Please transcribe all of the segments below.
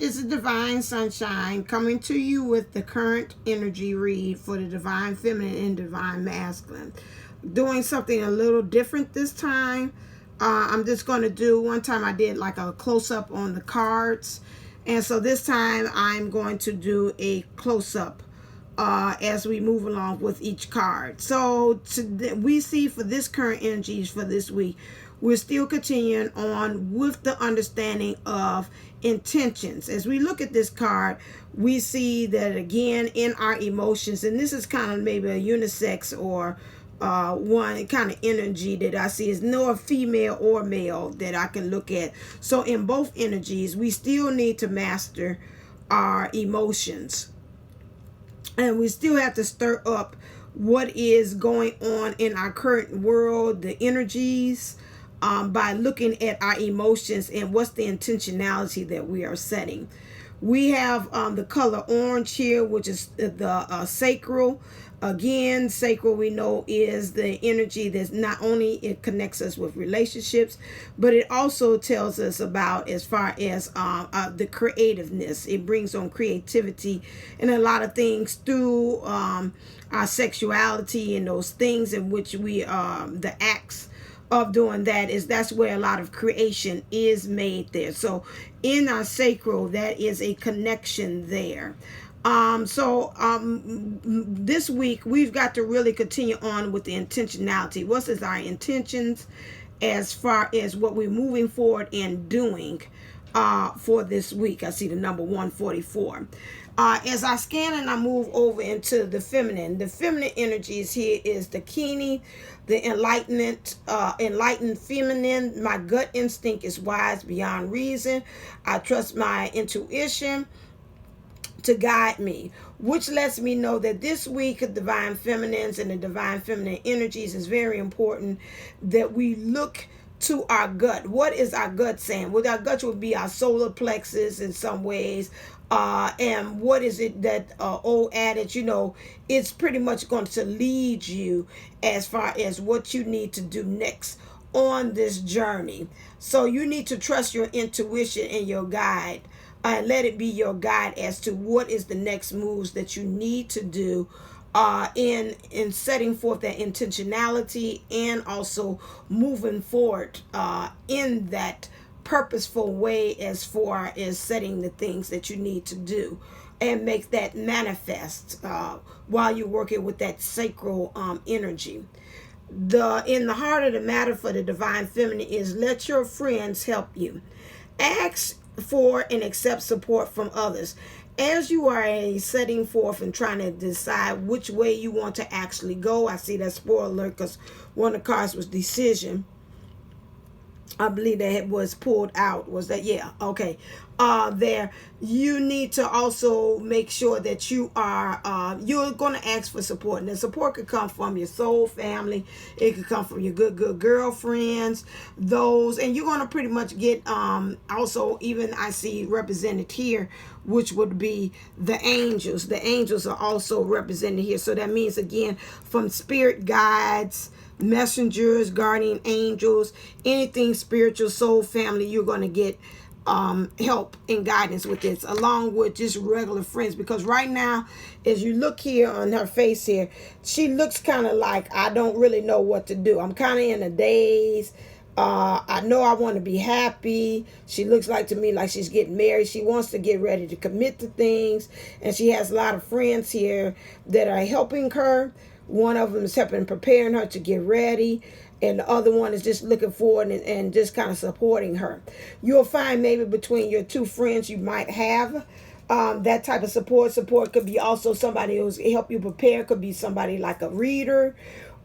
is the Divine Sunshine coming to you with the current energy read for the Divine Feminine and Divine Masculine. Doing something a little different this time. I'm just going to do, one time I did like a close-up on the cards. And so this time I'm going to do a close-up as we move along with each card. So we see for this current energies for this week, we're still continuing on with the understanding of intentions. As we look at this card, we see that again in our emotions, and this is kind of maybe a unisex or one kind of energy that I see is no female or male that I can look at. So in both energies, we still need to master our emotions. And we still have to stir up what is going on in our current world, the energies, by looking at our emotions and what's the intentionality that we are setting. We have the color orange here, which is the sacral. Again, sacral we know is the energy that's not only it connects us with relationships, but it also tells us about as far as the creativeness. It brings on creativity and a lot of things through our sexuality and those things in which we the acts of doing that's where a lot of creation is made there. So in our sacral, that is a connection there. This week we've got to really continue on with the intentionality. What is our intentions as far as what we're moving forward and doing for this week? I see the number 144. As I scan and I move over into the feminine energies here is the Kini, the enlightened feminine. My gut instinct is wise beyond reason. I trust my intuition to guide me, which lets me know that this week of divine feminines and the divine feminine energies is very important that we look to our gut. What is our gut saying? Well, our gut would be our solar plexus in some ways. And what is it that old adage, it's pretty much going to lead you as far as what you need to do next on this journey. So you need to trust your intuition and your guide. And let it be your guide as to what is the next moves that you need to do in setting forth that intentionality and also moving forward in that purposeful way as far as setting the things that you need to do and make that manifest while you're working with that sacral energy. In the heart of the matter for the divine feminine is let your friends help you. Ask for and accept support from others as you are setting forth and trying to decide which way you want to actually go. I see that spoiler alert because one of the cards was decision. I believe that it was pulled out. Was that? Yeah. Okay. There. You need to also make sure that you are, you're going to ask for support. And the support could come from your soul family. It could come from your good girlfriends. Those. And you're going to pretty much get, also, even I see represented here, which would be the angels. The angels are also represented here. So that means, again, from spirit guides, messengers, guardian angels, anything spiritual, soul family, you're going to get help and guidance with this, along with just regular friends. Because right now, as you look here on her face here, she looks kind of like, I don't really know what to do. I'm kind of in a daze. I know I want to be happy. She looks like to me like she's getting married. She wants to get ready to commit to things. And she has a lot of friends here that are helping her. One of them is helping preparing her to get ready. And the other one is just looking forward and just kind of supporting her. You'll find maybe between your two friends you might have that type of support. Support could be also somebody who's help you prepare. Could be somebody like a reader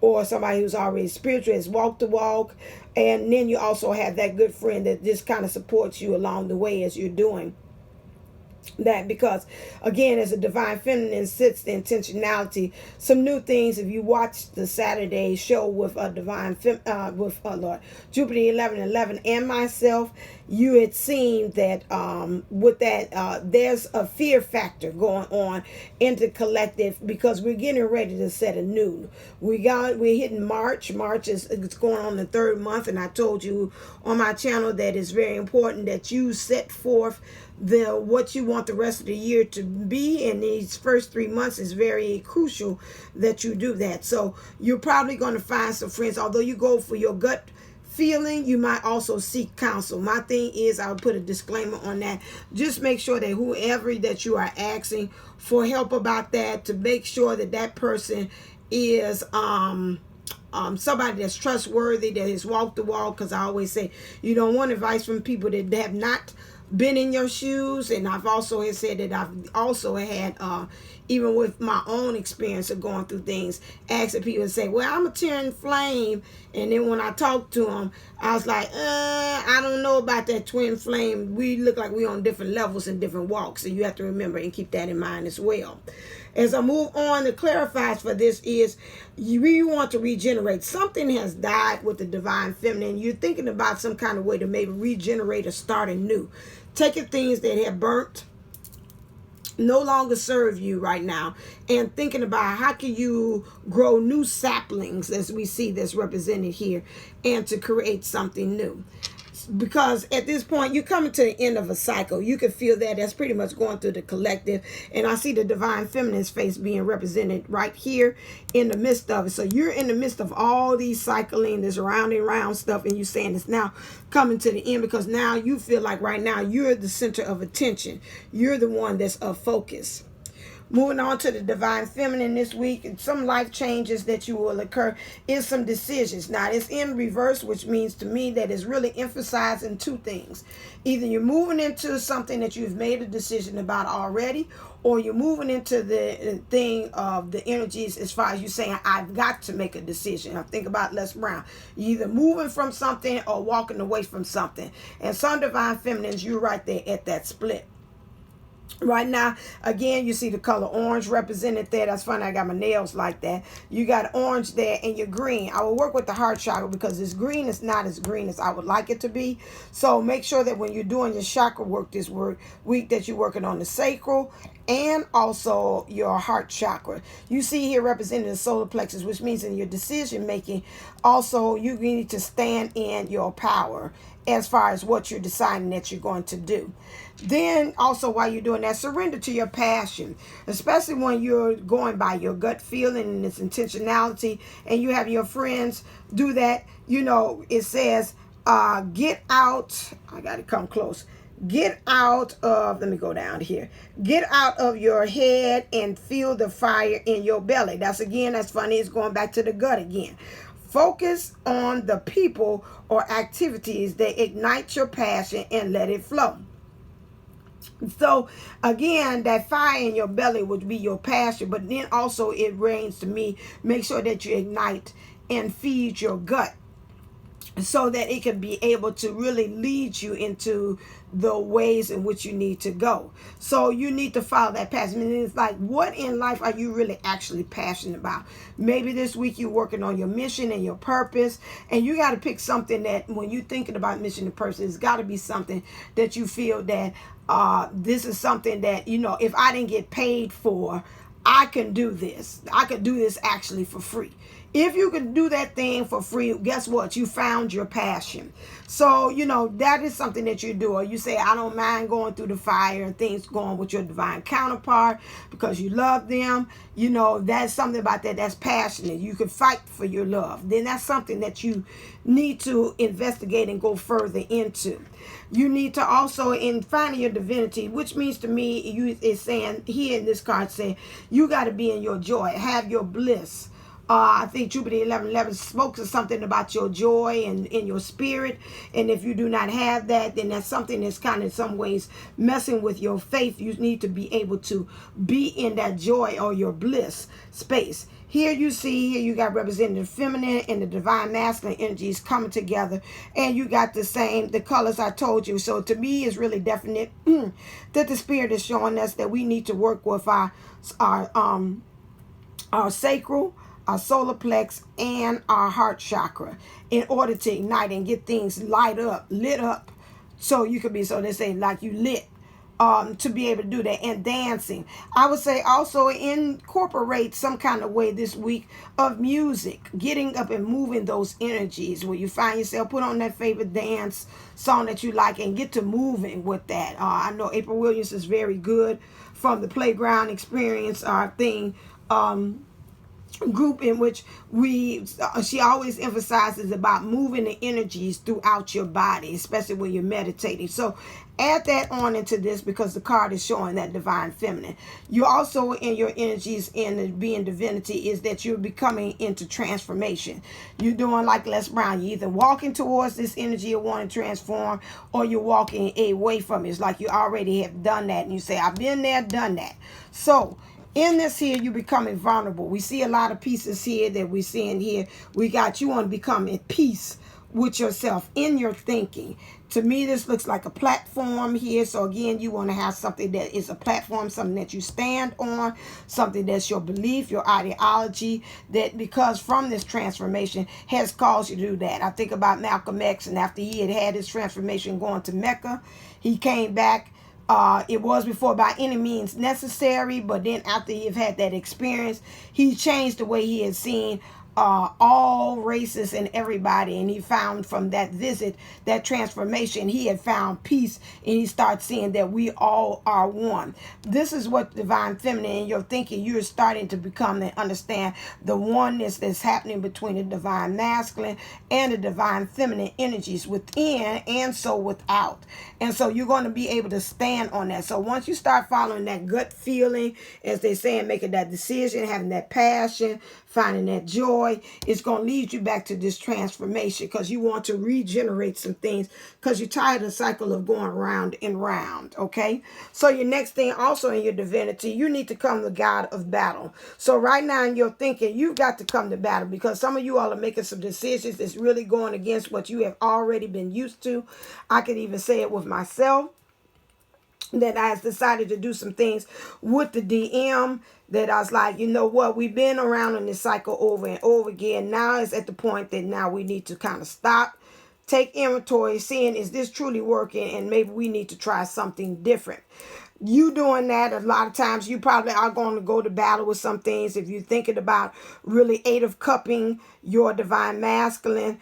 or somebody who's already spiritual, has walked the walk. And then you also have that good friend that just kind of supports you along the way as you're doing that. Because again, as a divine feminine sits the intentionality, some new things. If you watch the Saturday show with a Lord Jupiter 1111 and myself, you had seen that with that there's a fear factor going on in the collective, because we're getting ready to set a new. We're hitting March. March is it's going on the third month, and I told you on my channel that it's very important that you set forth what you want the rest of the year to be, and these first 3 months is very crucial that you do that. So you're probably going to find some friends, although you go for your gut feeling, you might also seek counsel. My thing is, I would put a disclaimer on that. Just make sure that whoever that you are asking for help about that, to make sure that that person is somebody that's trustworthy, that has walked the walk. Because I always say you don't want advice from people that have not been in your shoes. And I've also said that I've also had even with my own experience of going through things, asking people to say, well, I'm a tearing flame, and then when I talked to them, I was like, I don't know about that twin flame. We look like we're on different levels and different walks, so you have to remember and keep that in mind as well. As I move on, the clarifies for this is you want to regenerate. Something has died with the divine feminine. You're thinking about some kind of way to maybe regenerate or start anew. Taking things that have burnt, no longer serve you right now, and thinking about how can you grow new saplings, as we see that's represented here, and to create something new. Because at this point you're coming to the end of a cycle. You can feel that that's pretty much going through the collective, and I see the divine feminine's face being represented right here in the midst of it. So you're in the midst of all these cycling, this rounding round stuff, and you're saying it's now coming to the end, because now you feel like right now you're the center of attention. You're the one that's of focus. Moving on to the divine feminine this week, some life changes that you will occur is some decisions. Now, it's in reverse, which means to me that it's really emphasizing two things. Either you're moving into something that you've made a decision about already, or you're moving into the thing of the energies as far as you saying, I've got to make a decision. I think about Les Brown. You're either moving from something or walking away from something. And some divine feminines, you're right there at that split. Right now, again, you see the color orange represented there. That's funny, I got my nails like that. You got orange there, and your green. I will work with the heart chakra, because this green is not as green as I would like it to be. So make sure that when you're doing your chakra work this week, that you're working on the sacral and also your heart chakra. You see here represented the solar plexus, which means in your decision making, also you need to stand in your power as far as what you're deciding that you're going to do. Then also, while you're doing that, surrender to your passion, especially when you're going by your gut feeling and its intentionality, and you have your friends do that. You know, it says, get out. I got to come close. Get out of, let me go down here. Get out of your head and feel the fire in your belly. That's funny. It's going back to the gut again. Focus on the people or activities that ignite your passion and let it flow. So again, that fire in your belly would be your passion, but then also it reigns to me. Make sure that you ignite and feed your gut, so that it can be able to really lead you into the ways in which you need to go. So you need to follow that passion. And it's like, what in life are you really actually passionate about? Maybe this week you're working on your mission and your purpose, and you got to pick something that when you're thinking about mission and purpose, it's got to be something that you feel that this is something that, you know, if I didn't get paid for, I can do this. I could do this actually for free. If you can do that thing for free, guess what? You found your passion. So, you know, that is something that you do. Or you say, I don't mind going through the fire and things going with your divine counterpart because you love them. You know, that's something about that that's passionate. You can fight for your love. Then that's something that you need to investigate and go further into. You need to also, in finding your divinity, which means to me, is saying here in this card, saying you got to be in your joy, have your bliss. I think Jupiter 11:11 spoke to something about your joy and in your spirit. And if you do not have that, then that's something that's kind of in some ways messing with your faith. You need to be able to be in that joy or your bliss space. Here you see, here you got represented the feminine and the divine masculine energies coming together. And you got the colors I told you. So to me, it's really definite that the spirit is showing us that we need to work with our sacral, our solar plex, and our heart chakra in order to ignite and get things lit up So you could be, so they say, like you lit, to be able to do that. And dancing, I would say, also incorporate some kind of way this week of music, getting up and moving those energies where you find yourself. Put on that favorite dance song that you like and get to moving with that. I know April Williams is very good from the Playground Experience thing, group, in which she always emphasizes about moving the energies throughout your body, especially when you're meditating. So add that on into this, because the card is showing that divine feminine. You also, in your energies in the being divinity, is that you're becoming into transformation. You're doing like Les Brown, you're either walking towards this energy of wanting to transform, or you're walking away from it. It's like you already have done that, and you say, I've been there, done that. So in this here, you're becoming vulnerable. We see a lot of pieces here that we're seeing here. We got, you want to become at peace with yourself in your thinking. To me, this looks like a platform here. So again, you want to have something that is a platform, something that you stand on, something that's your belief, your ideology, that because from this transformation has caused you to do that. I think about Malcolm X, and after he had his transformation going to Mecca, he came back. It was before by any means necessary, but then after he had that experience, he changed the way he had seen all races and everybody, and he found from that visit, that transformation, he had found peace, and he started seeing that we all are one. This is what divine feminine, in your thinking, you're starting to become and understand the oneness that's happening between the divine masculine and the divine feminine energies within and so without. And so you're going to be able to stand on that. So once you start following that gut feeling, as they say, and making that decision, having that passion, finding that joy, it's going to lead you back to this transformation, because you want to regenerate some things, because you're tired of the cycle of going round and round. Okay, so your next thing also in your divinity, you need to come the God of battle. So right now in your thinking, you've got to come to battle, because some of you all are making some decisions that's really going against what you have already been used to. I could even say it with myself, that I decided to do some things with the DM, that I was like, you know what, we've been around in this cycle over and over again. Now it's at the point that now we need to kind of stop, take inventory, seeing is this truly working, and maybe we need to try something different. You doing that, a lot of times you probably are going to go to battle with some things. If you're thinking about really 8 of cupping your divine masculine,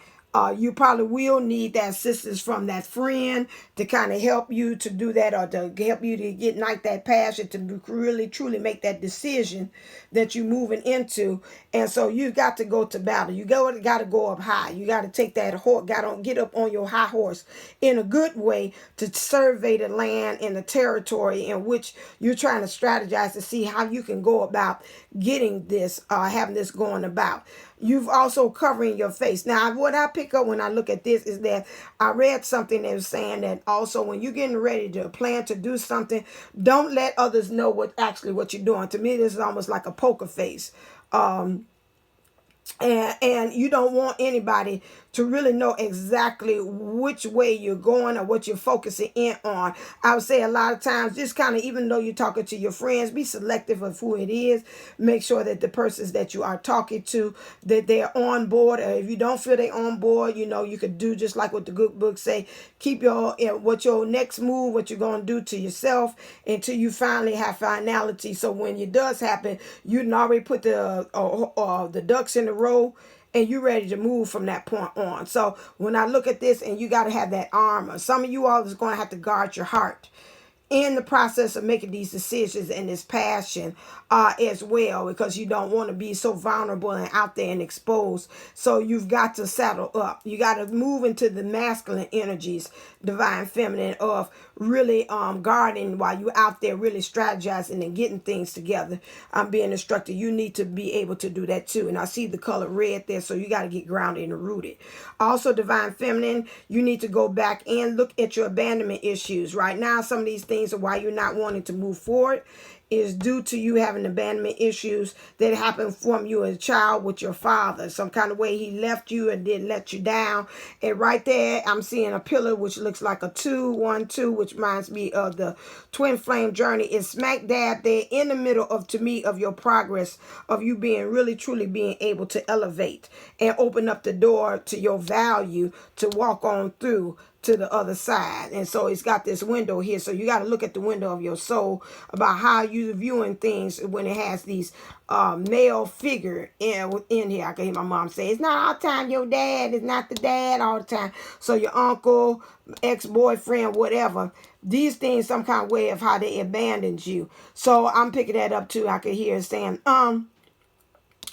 you probably will need that assistance from that friend to kind of help you to do that, or to help you to ignite that passion to really truly make that decision that you're moving into. And so you got to go to battle. You got to go up high. You got to take that horse, got to get up on your high horse in a good way to survey the land and the territory in which you're trying to strategize to see how you can go about getting this, having this going about. You've also covering your face. Now, what I pick up when I look at this is that I read something that was saying that also when you're getting ready to plan to do something, don't let others know what you're doing. To me, this is almost like a poker face. And you don't want anybody to really know exactly which way you're going or what you're focusing in on. I would say a lot of times, just kind of, even though you're talking to your friends, be selective of who it is. Make sure that the persons that you are talking to, that they're on board. Or if you don't feel they're on board, you know, you could do just like what the good book say. Keep what your next move, what you're going to do to yourself until you finally have finality. So when it does happen, you can already put the ducks in the row, and you're ready to move from that point on. So when I look at this, and you got to have that armor. Some of you all is going to have to guard your heart in the process of making these decisions and this passion as well, because you don't want to be so vulnerable and out there and exposed. So you've got to saddle up. You got to move into the masculine energies, divine feminine, of really guarding while you're out there really strategizing and getting things together. I'm being instructed. You need to be able to do that too. And I see the color red there, so you got to get grounded and rooted. Also, divine feminine, you need to go back and look at your abandonment issues. Right now, some of these things are why you're not wanting to move forward is due to you having abandonment issues that happened from you as a child with your father. Some kind of way he left you and didn't let you down. And right there, I'm seeing a pillar which looks like a 2-1-2, which reminds me of the twin flame journey. It's smack dab there in the middle of, to me, of your progress of you being really truly being able to elevate and open up the door to your value to walk on through, to the other side. And so it's got this window here. So you got to look at the window of your soul about how you're viewing things when it has these male figure in here. I can hear my mom say, it's not all the time your dad is not the dad all the time. So your uncle, ex-boyfriend, whatever, these things, some kind of way of how they abandoned you. So I'm picking that up too. I could hear it saying,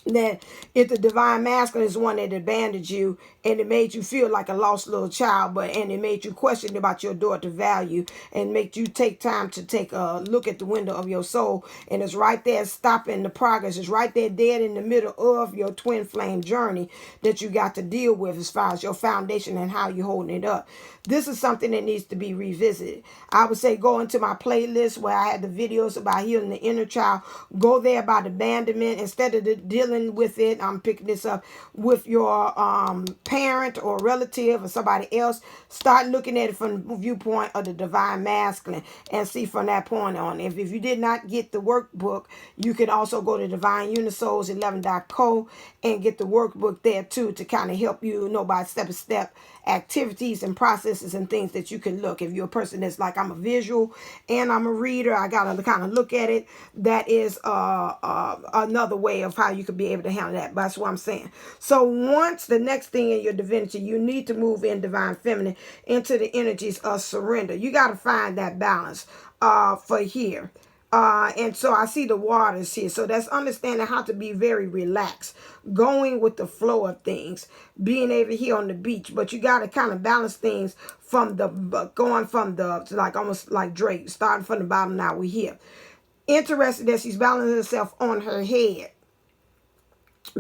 that if the divine masculine is one that abandoned you and it made you feel like a lost little child, and it made you question about your daughter value and make you take time to take a look at the window of your soul, and it's right there stopping the progress. It's right there dead in the middle of your twin flame journey that you got to deal with as far as your foundation and how you're holding it up. This is something that needs to be revisited. I would say go into my playlist where I had the videos about healing the inner child. Go there about abandonment. Instead of dealing with it, I'm picking this up with your parent or relative or somebody else. Start looking at it from the viewpoint of the divine masculine and see from that point on. If you did not get the workbook, you can also go to divineunisouls11.co and get the workbook there too to kind of help you know by step-by-step activities and processes and things that you can look. If you're a person that's like, I'm a visual and I'm a reader, I gotta kind of look at it. That is another way of how you could be able to handle that. But that's what I'm saying. So once the next thing in your divinity, you need to move in divine feminine into the energies of surrender. You got to find that balance for here. And so I see the waters here. So that's understanding how to be very relaxed, going with the flow of things, being able to hear on the beach. But you got to kind of balance things from going from like almost like Drake, starting from the bottom. Now we're here. Interested that she's balancing herself on her head.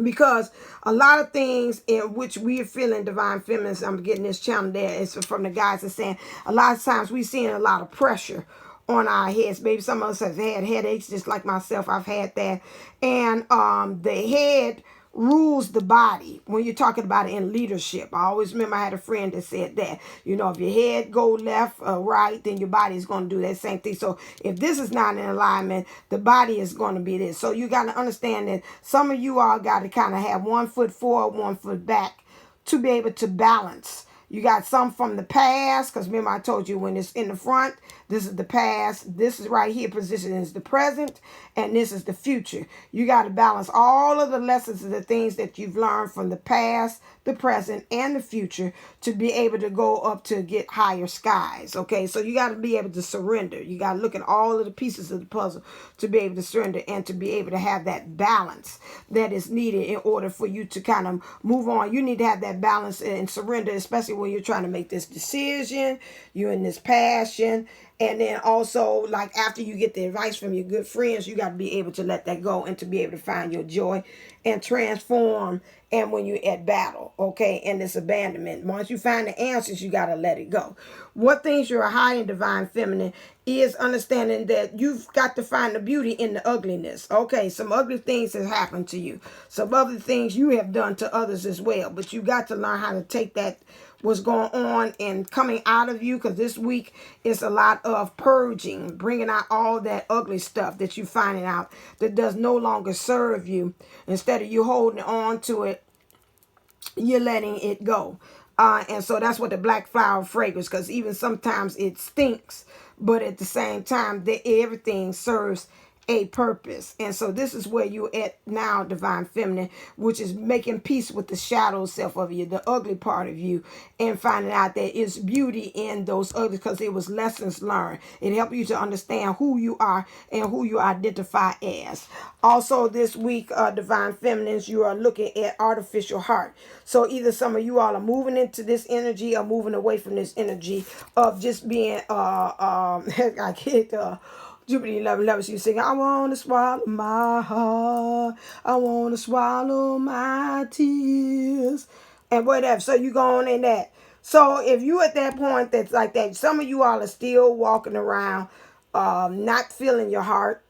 Because a lot of things in which we are feeling divine feminine, I'm getting this channel there, it's from the guys that saying a lot of times we're seeing a lot of pressure on our heads. Maybe some of us have had headaches, just like myself. I've had that. And the head rules the body when you're talking about it in leadership. I always remember I had a friend that said that, you know, if your head go left or right, then your body is going to do that same thing. So if this is not in alignment, the body is going to be this. So you got to understand that some of you all got to kind of have 1 foot forward, 1 foot back to be able to balance. You got some from the past, because remember I told you when it's in the front, this is the past. This is right here, position is the present, and this is the future. You got to balance all of the lessons and the things that you've learned from the past, the present, and the future to be able to go up to get higher skies. Okay, so you got to be able to surrender. You got to look at all of the pieces of the puzzle to be able to surrender and to be able to have that balance that is needed in order for you to kind of move on. You need to have that balance and surrender, especially when you're trying to make this decision, you're in this passion. And then also, like after you get the advice from your good friends, you got to be able to let that go and to be able to find your joy and transform. And when you're at battle, okay, and this abandonment, once you find the answers, you got to let it go. What things you're high in divine feminine is understanding that you've got to find the beauty in the ugliness. Okay, some ugly things have happened to you. Some other things you have done to others as well. But you got to learn how to take that what's going on and coming out of you, because this week is a lot of purging, bringing out all that ugly stuff that you're finding out that does no longer serve you. Instead of you holding on to it, you're letting it go. And so that's what the black flower fragrance, because even sometimes it stinks, but at the same time, everything serves a purpose. And so this is where you're at now, divine feminine, which is making peace with the shadow self of you, the ugly part of you, and finding out that it's beauty in those ugly, because it was lessons learned. It helped you to understand who you are and who you identify as. Also this week, divine feminines, you are looking at artificial heart. So either some of you all are moving into this energy or moving away from this energy of just being I get Jupiter 11, she singing, I want to swallow my heart. I want to swallow my tears. And whatever. So you go on in that. So if you at that point that's like that, some of you all are still walking around not feeling your heart.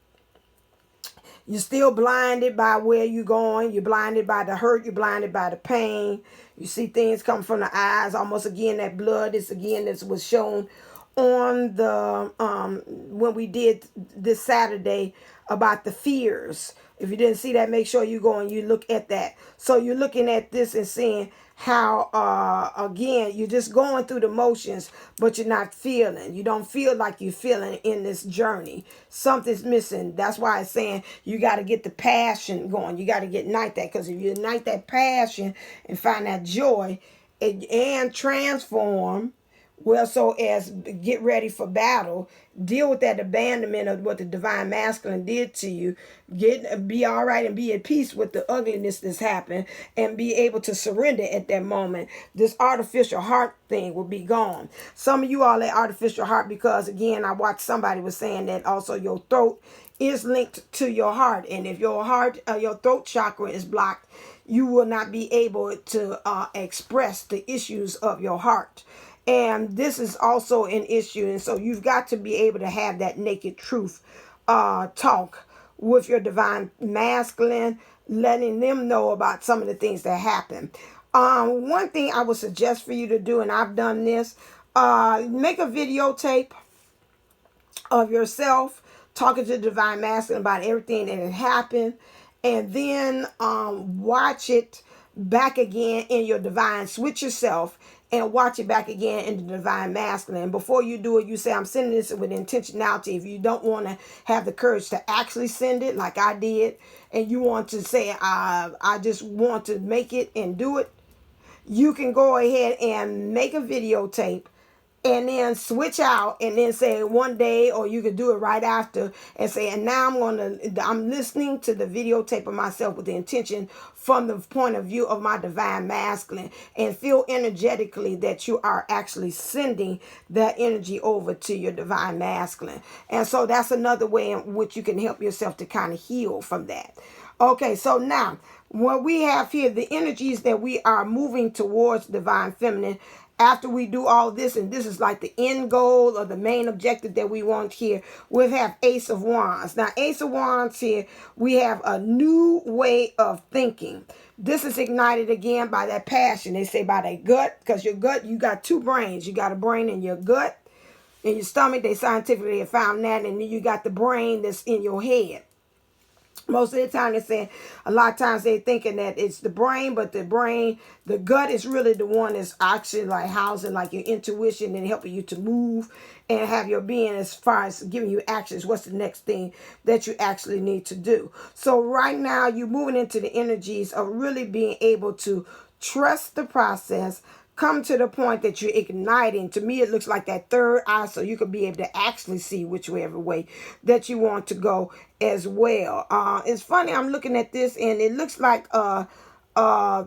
You're still blinded by where you're going. You're blinded by the hurt. You're blinded by the pain. You see things come from the eyes. Almost again, that blood is again that was shown on the when we did this Saturday about the fears. If you didn't see that, make sure you go and you look at that. So you're looking at this and seeing how again, you're just going through the motions, but you're not feeling. You don't feel like you're feeling in this journey. Something's missing. That's why it's saying you got to get the passion going. You got to ignite that, because if you ignite that passion and find that joy and transform, well, so as get ready for battle, deal with that abandonment of what the divine masculine did to you. Be all right and be at peace with the ugliness that's happened, and be able to surrender at that moment. This artificial heart thing will be gone. Some of you all at artificial heart, because again, I watched somebody was saying that also your throat is linked to your heart, and if your heart, your throat chakra is blocked, you will not be able to express the issues of your heart. And this is also an issue. And so you've got to be able to have that naked truth talk with your divine masculine, letting them know about some of the things that happen. One thing I would suggest for you to do, and I've done this, make a videotape of yourself talking to the divine masculine about everything that had happened, and then watch it back again in your divine. Switch yourself and watch it back again in the divine masculine. Before you do it, you say, I'm sending this with intentionality. If you don't want to have the courage to actually send it like I did, and you want to say, I just want to make it and do it, you can go ahead and make a videotape and then switch out and then say one day, or you could do it right after and say, and now I'm listening to the videotape of myself with the intention from the point of view of my divine masculine, and feel energetically that you are actually sending that energy over to your divine masculine. And so that's another way in which you can help yourself to kind of heal from that. Okay, so now what we have here, the energies that we are moving towards divine feminine. After we do all this, and this is like the end goal or the main objective that we want here, we'll have Ace of Wands. Now, Ace of Wands here, we have a new way of thinking. This is ignited again by that passion. They say by that gut, because your gut, you got two brains. You got a brain in your gut, in your stomach. They scientifically have found that. And then you got the brain that's in your head. Most of the time, they're saying, a lot of times they're thinking that it's the brain, but the gut is really the one that's actually like housing like your intuition and helping you to move and have your being, as far as giving you actions. What's the next thing that you actually need to do? So right now, you're moving into the energies of really being able to trust the process, come to the point that you're igniting. To me, it looks like that third eye, so you could be able to actually see whichever way that you want to go as well. It's funny, I'm looking at this, and it looks like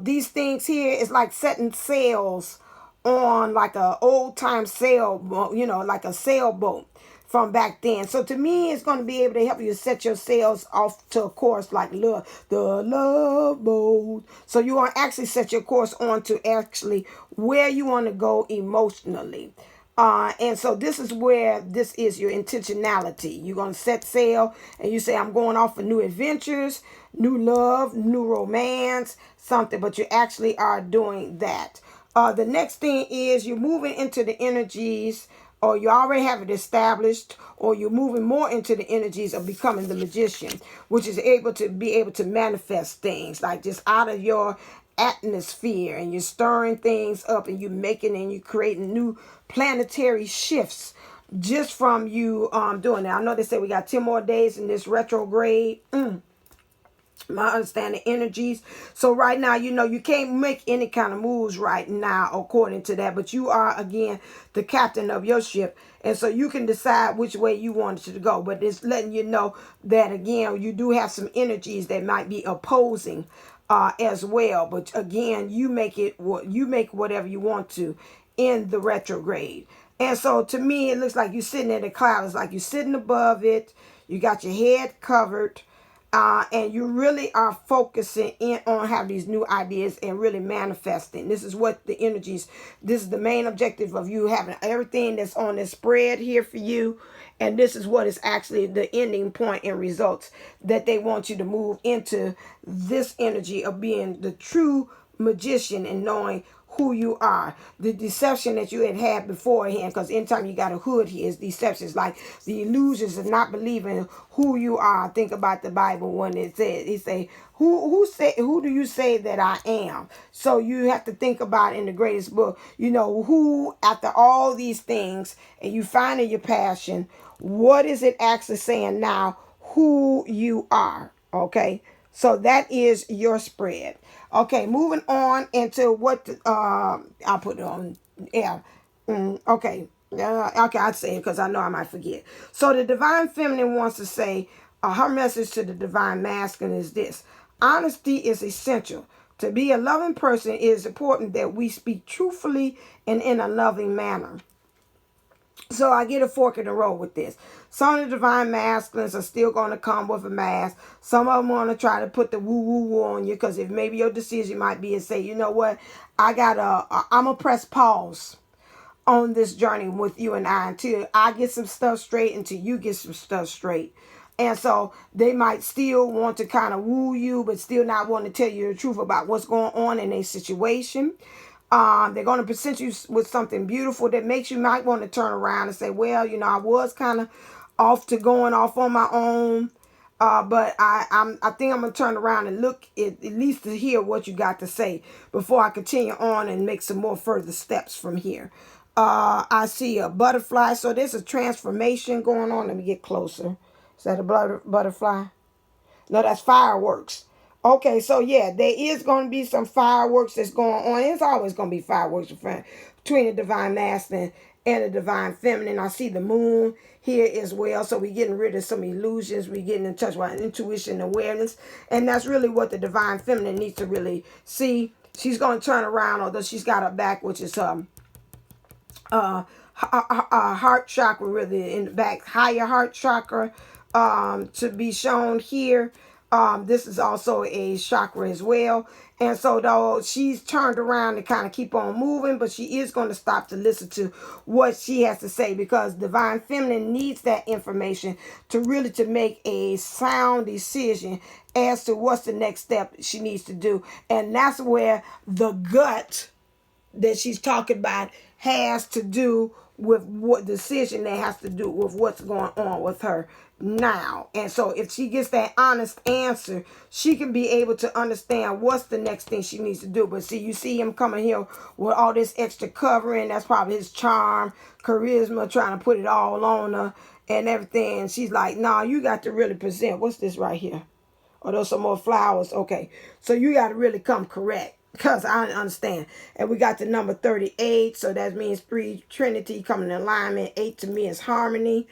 these things here is like setting sails on like a old time sailboat, like a sailboat from back then. So to me, it's going to be able to help you set your sails off to a course like the love boat. So you want to actually set your course on to actually where you want to go emotionally. And so this is where this is your intentionality. You're going to set sail and you say, I'm going off for new adventures, new love, new romance, something, but you actually are doing that. The next thing is you're moving into the energies, or you already have it established, or you're moving more into the energies of becoming the magician, which is able to manifest things like just out of your atmosphere, and you're stirring things up, and you're making and you're creating new planetary shifts just from you doing that. I know they say we got 10 more days in this retrograde. My understanding energies. So right now, you can't make any kind of moves right now according to that, but you are again the captain of your ship, and so you can decide which way you want it to go. But it's letting you know that again, you do have some energies that might be opposing as well. But again, you make whatever you want to in the retrograde. And so to me, it looks like you're sitting in the clouds, like you're sitting above it. You got your head covered. And you really are focusing in on having these new ideas and really manifesting. This is what the energies, this is the main objective of you having everything that's on this spread here for you. And this is what is actually the ending point and results that they want you to move into, this energy of being the true magician and knowing who you are. The deception that you had beforehand, because anytime you got a hood here, it's deception. It's like the illusions of not believing who you are. Think about the Bible when it say, who do you say that I am? So you have to think about in the greatest book, who, after all these things, and you finding your passion, what is it actually saying now? Who you are. Okay, so that is your spread. Okay, moving on into what I'll put it on. Yeah. Okay. Okay, I'd say it because I know I might forget. So the divine feminine wants to say, her message to the divine masculine is this: honesty is essential. To be a loving person, it is important that we speak truthfully and in a loving manner. So I get a fork in the road with this. Some of the divine masculines are still going to come with a mask. Some of them want to try to put the woo-woo on you, because if maybe your decision might be to say, you know what, I'm going to press pause on this journey with you and I until I get some stuff straight, until you get some stuff straight. And so they might still want to kind of woo you, but still not want to tell you the truth about what's going on in a situation. They're going to present you with something beautiful that makes you might want to turn around and say, well, I was kind of going off on my own. But I think I'm going to turn around and look at least to hear what you got to say before I continue on and make some more further steps from here. I see a butterfly. So there's a transformation going on. Let me get closer. Is that a butterfly? No, that's fireworks. Okay, so yeah, there is going to be some fireworks that's going on. It's always going to be fireworks between the divine masculine and the divine feminine. I see the moon here as well. So we're getting rid of some illusions. We're getting in touch with our intuition and awareness. And that's really what the divine feminine needs to really see. She's going to turn around, although she's got her back, which is heart chakra, really in the back, higher heart chakra, to be shown here. This is also a chakra as well. And so though she's turned around to kind of keep on moving, but she is going to stop to listen to what she has to say, because divine feminine needs that information to really to make a sound decision as to what's the next step she needs to do. And that's where the gut that she's talking about has to do with what decision that has to do with what's going on with her now. And so if she gets that honest answer, she can be able to understand what's the next thing she needs to do. But see, you see him coming here with all this extra covering. That's probably his charm, charisma, trying to put it all on her and everything. And she's like, nah, you got to really present. What's this right here? Oh, those some more flowers. Okay, so you got to really come correct, because I understand. And we got the number 38. So that means three Trinity coming in alignment. 8 to me is harmony,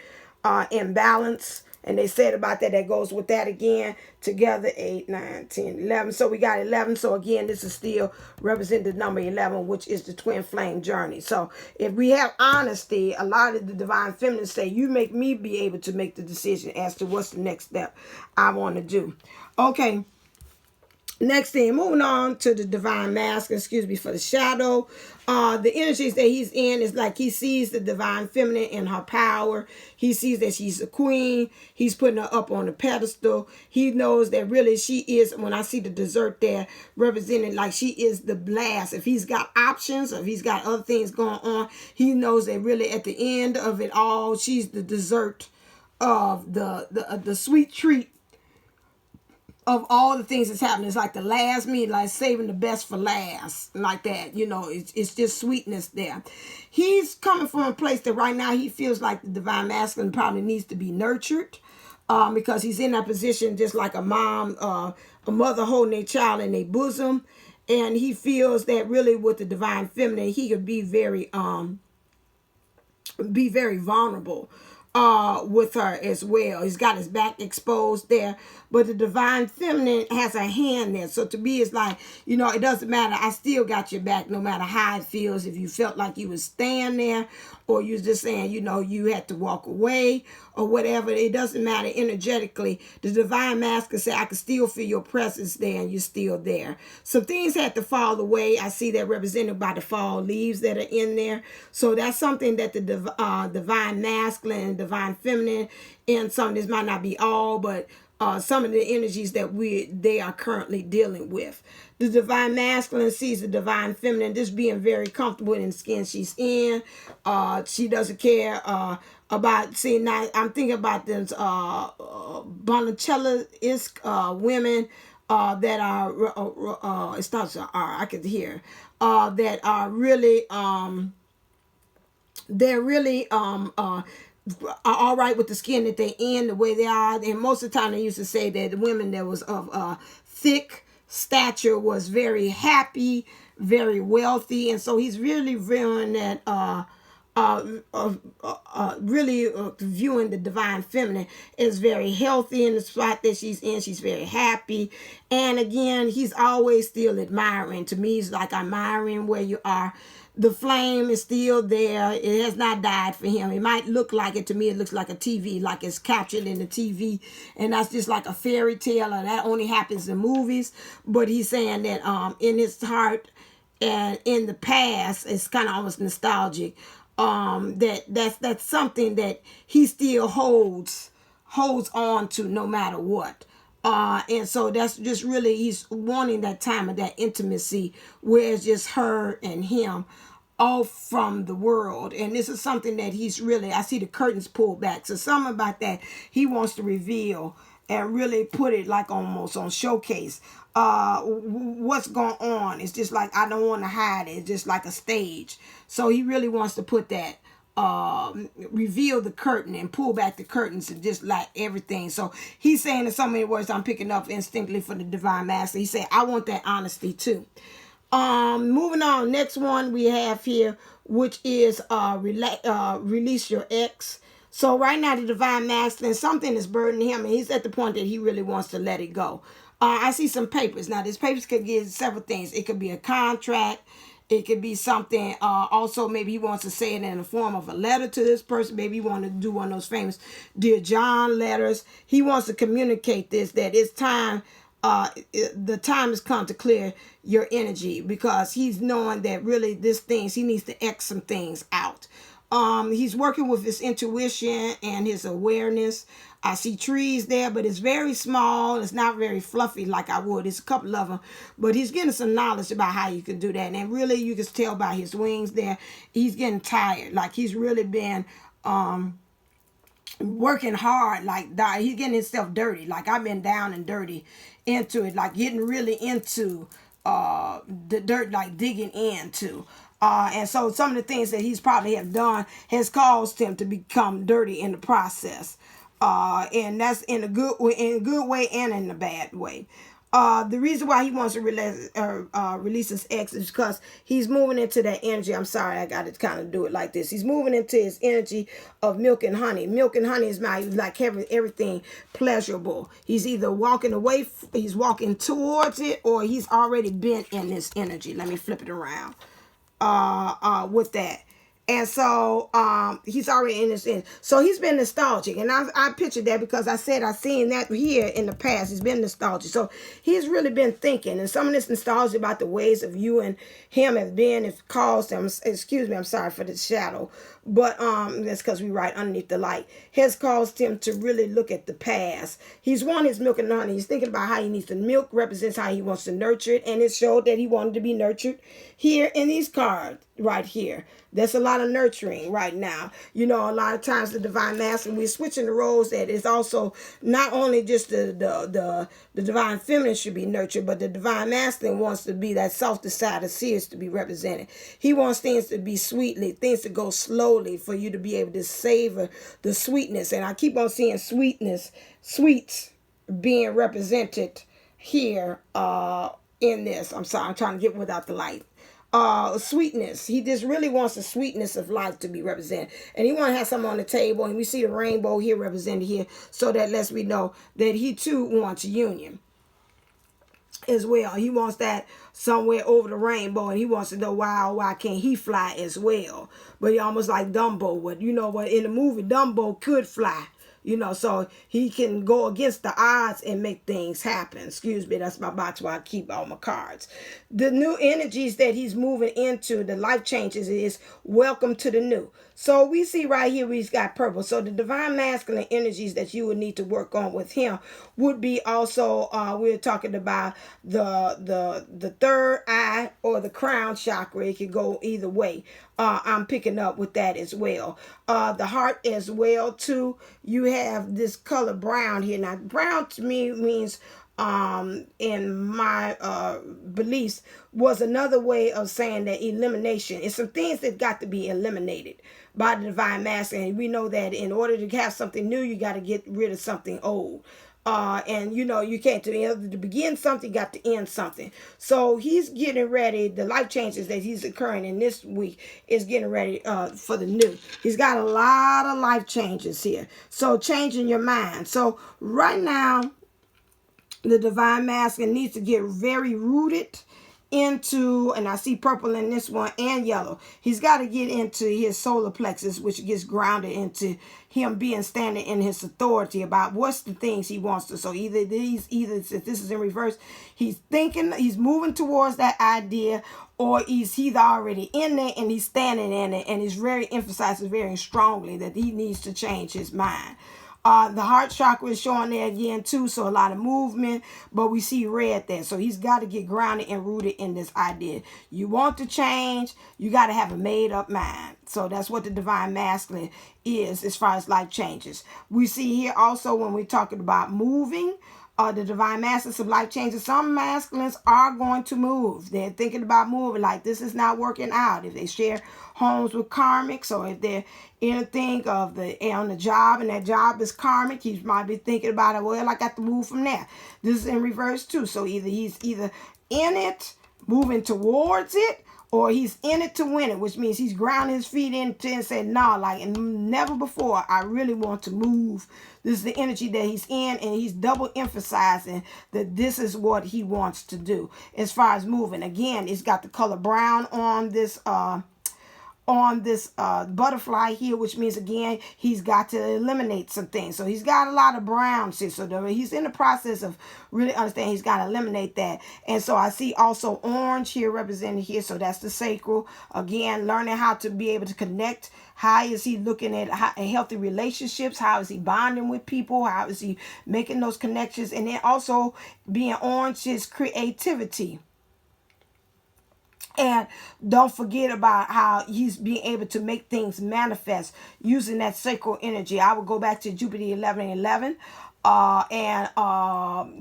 imbalance. And they said about that goes with that again. Together, 8, 9, 10, 11. So we got 11. So again, this is still represent the number 11, which is the twin flame journey. So if we have honesty, a lot of the divine feminine say, you make me be able to make the decision as to what's the next step I want to do. Okay. Next thing, moving on to the divine masculine, excuse me for the shadow. The energies that he's in is like he sees the divine feminine in her power. He sees that she's a queen. He's putting her up on a pedestal. He knows that really she is, when I see the dessert there, represented like she is the blast. If he's got options, or if he's got other things going on, he knows that really at the end of it all, she's the dessert of the sweet treat of all the things that's happening. It's like the last meal, like saving the best for last, like that. It's just sweetness there. He's coming from a place that right now he feels like the divine masculine probably needs to be nurtured, because he's in that position just like a mom, a mother holding a child in their bosom. And he feels that really with the divine feminine, he could be very vulnerable with her as well. He's got his back exposed there, but the divine feminine has a hand there. So to me, it's like, it doesn't matter. I still got your back no matter how it feels. If you felt like you was staying there, or you just saying, you had to walk away or whatever, it doesn't matter energetically. The divine masculine say, I can still feel your presence there, and you're still there. Some things had to fall away. I see that represented by the fall leaves that are in there. So that's something that the divine masculine and divine feminine, and some of this might not be all, but some of the energies that they are currently dealing with. The divine masculine sees the divine feminine just being very comfortable in the skin she's in. She doesn't care about, see, now I'm thinking about this Bonicello-esque women that are, it starts with R, I could hear, that are really, they're really are all right with the skin that they're in, the way they are. And most of the time they used to say that the women that was of thick stature was very happy, very wealthy. And so he's really viewing that really viewing the divine feminine is very healthy in the spot that she's in. She's very happy. And again, he's always still admiring. To me, he's like admiring where you are. The flame is still there. It has not died for him. It might look like it. To me, it looks like a TV, like it's captured in the TV. And that's just like a fairy tale, or that only happens in movies. But he's saying that in his heart and in the past, it's kind of almost nostalgic. That's something that he still holds on to no matter what. And so that's just really, he's wanting that time of that intimacy where it's just her and him off from the world. And this is something that he's really, I see the curtains pulled back. So something about that he wants to reveal and really put it like almost on showcase. What's going on? It's just like, I don't want to hide it. It's just like a stage. So he really wants to put that, reveal the curtain and pull back the curtains and just like everything. So he's saying in so many words I'm picking up instinctively for the divine master. He said, I want that honesty too. Moving on, next one we have here, which is release your ex. So right now the divine masculine, something is burdening him, and he's at the point that he really wants to let it go. I see some papers. Now this papers could give several things. It could be a contract. It could be something, also maybe he wants to say it in the form of a letter to this person. Maybe he wants to do one of those famous Dear John letters. He wants to communicate this, that it's time, the time has come to clear your energy, because he's knowing that really he needs to X some things out. He's working with his intuition and his awareness. I see trees there, but it's very small. It's not very fluffy like I would. It's a couple of them, but he's getting some knowledge about how you can do that. And really, you can tell by his wings there, he's getting tired. Like he's really been working hard. Like he's getting himself dirty. Like I've been down and dirty into it. Like getting really into the dirt, like digging into. And so some of the things that he's probably have done has caused him to become dirty in the process. And that's in a good way and in a bad way. The reason why he wants to release his ex is because he's moving into that energy. I'm sorry, I got to kind of do it like this. He's moving into his energy of milk and honey. Milk and honey is like everything pleasurable. He's either walking away, he's walking towards it, or he's already been in this energy. Let me flip it around with that. And so he's already in this end. So he's been nostalgic. And I pictured that because I said I've seen that here in the past. He's been nostalgic. So he's really been thinking. And some of this nostalgia about the ways of you and him have been, if caused him, excuse me, I'm sorry for the shadow. But that's because we right underneath the light. Has caused him to really look at the past. He's wanting his milk and honey. He's thinking about how he needs to milk, represents how he wants to nurture it. And it showed that he wanted to be nurtured here in these cards right here. There's a lot of nurturing right now. You know, a lot of times the divine masculine, we're switching the roles. That is also not only just the divine feminine should be nurtured, but the divine masculine wants to be that soft-decided seers to be represented. He wants things to be sweetly, things to go slowly for you to be able to savor the sweetness. And I keep on seeing sweets being represented here in this. I'm sorry, I'm trying to get without the light. Sweetness. He just really wants the sweetness of life to be represented. And he want to have something on the table. And we see the rainbow here represented here. So that lets me know that he too wants union as well. He wants that somewhere over the rainbow. And he wants to know why can't he fly as well. But he almost like Dumbo would. You know what? In the movie, Dumbo could fly. You know, so he can go against the odds and make things happen. Excuse me, that's my box where I keep all my cards. The new energies that he's moving into, the life changes, is welcome to the new. So we see right here we've got purple. So the divine masculine energies that you would need to work on with him would be also we're talking about the third eye or the crown chakra. It could go either way. I'm picking up with that as well. The heart as well too. You have this color brown here. Now brown to me means in my beliefs was another way of saying that elimination. It's some things that got to be eliminated by the divine masculine. And we know that in order to have something new, you got to get rid of something old. And you know, you can't to begin something, you got to end something. So he's getting ready. The life changes that he's occurring in this week is getting ready for the new. He's got a lot of life changes here. So changing your mind. So right now, the divine masculine needs to get very rooted into, and I see purple in this one and yellow. He's got to get into his solar plexus, which gets grounded into him being standing in his authority about what's the things he wants to. So either since this is in reverse, he's thinking, he's moving towards that idea, or he's already in there and he's standing in it, and he's very emphasizes very strongly that he needs to change his mind. The heart chakra is showing there again too, so a lot of movement, but we see red there. So he's got to get grounded and rooted in this idea. You want to change, you got to have a made up mind. So that's what the divine masculine is as far as life changes. We see here also when we're talking about moving, the divine masculine, some life changes. Some masculines are going to move. They're thinking about moving, like this is not working out. If they share homes with karmics, or if they're anything of on the job and that job is karmic, he might be thinking about it. Well, I got to move from there. This is in reverse too. So he's either in it, moving towards it, or he's in it to win it, which means he's grounding his feet into and saying, no, like and never before, I really want to move. This is the energy that he's in, and he's double emphasizing that this is what he wants to do as far as moving. Again, it's got the color brown on this butterfly here, which means again he's got to eliminate some things. So he's got a lot of browns here, so he's in the process of really understanding he's got to eliminate that. And so I see also orange here represented here, so that's the sacral. Again, learning how to be able to connect. How is he looking at healthy relationships? How is he bonding with people? How is he making those connections? And then also being orange is creativity. And don't forget about how he's being able to make things manifest using that sacral energy. I would go back to Jupiter 11:11.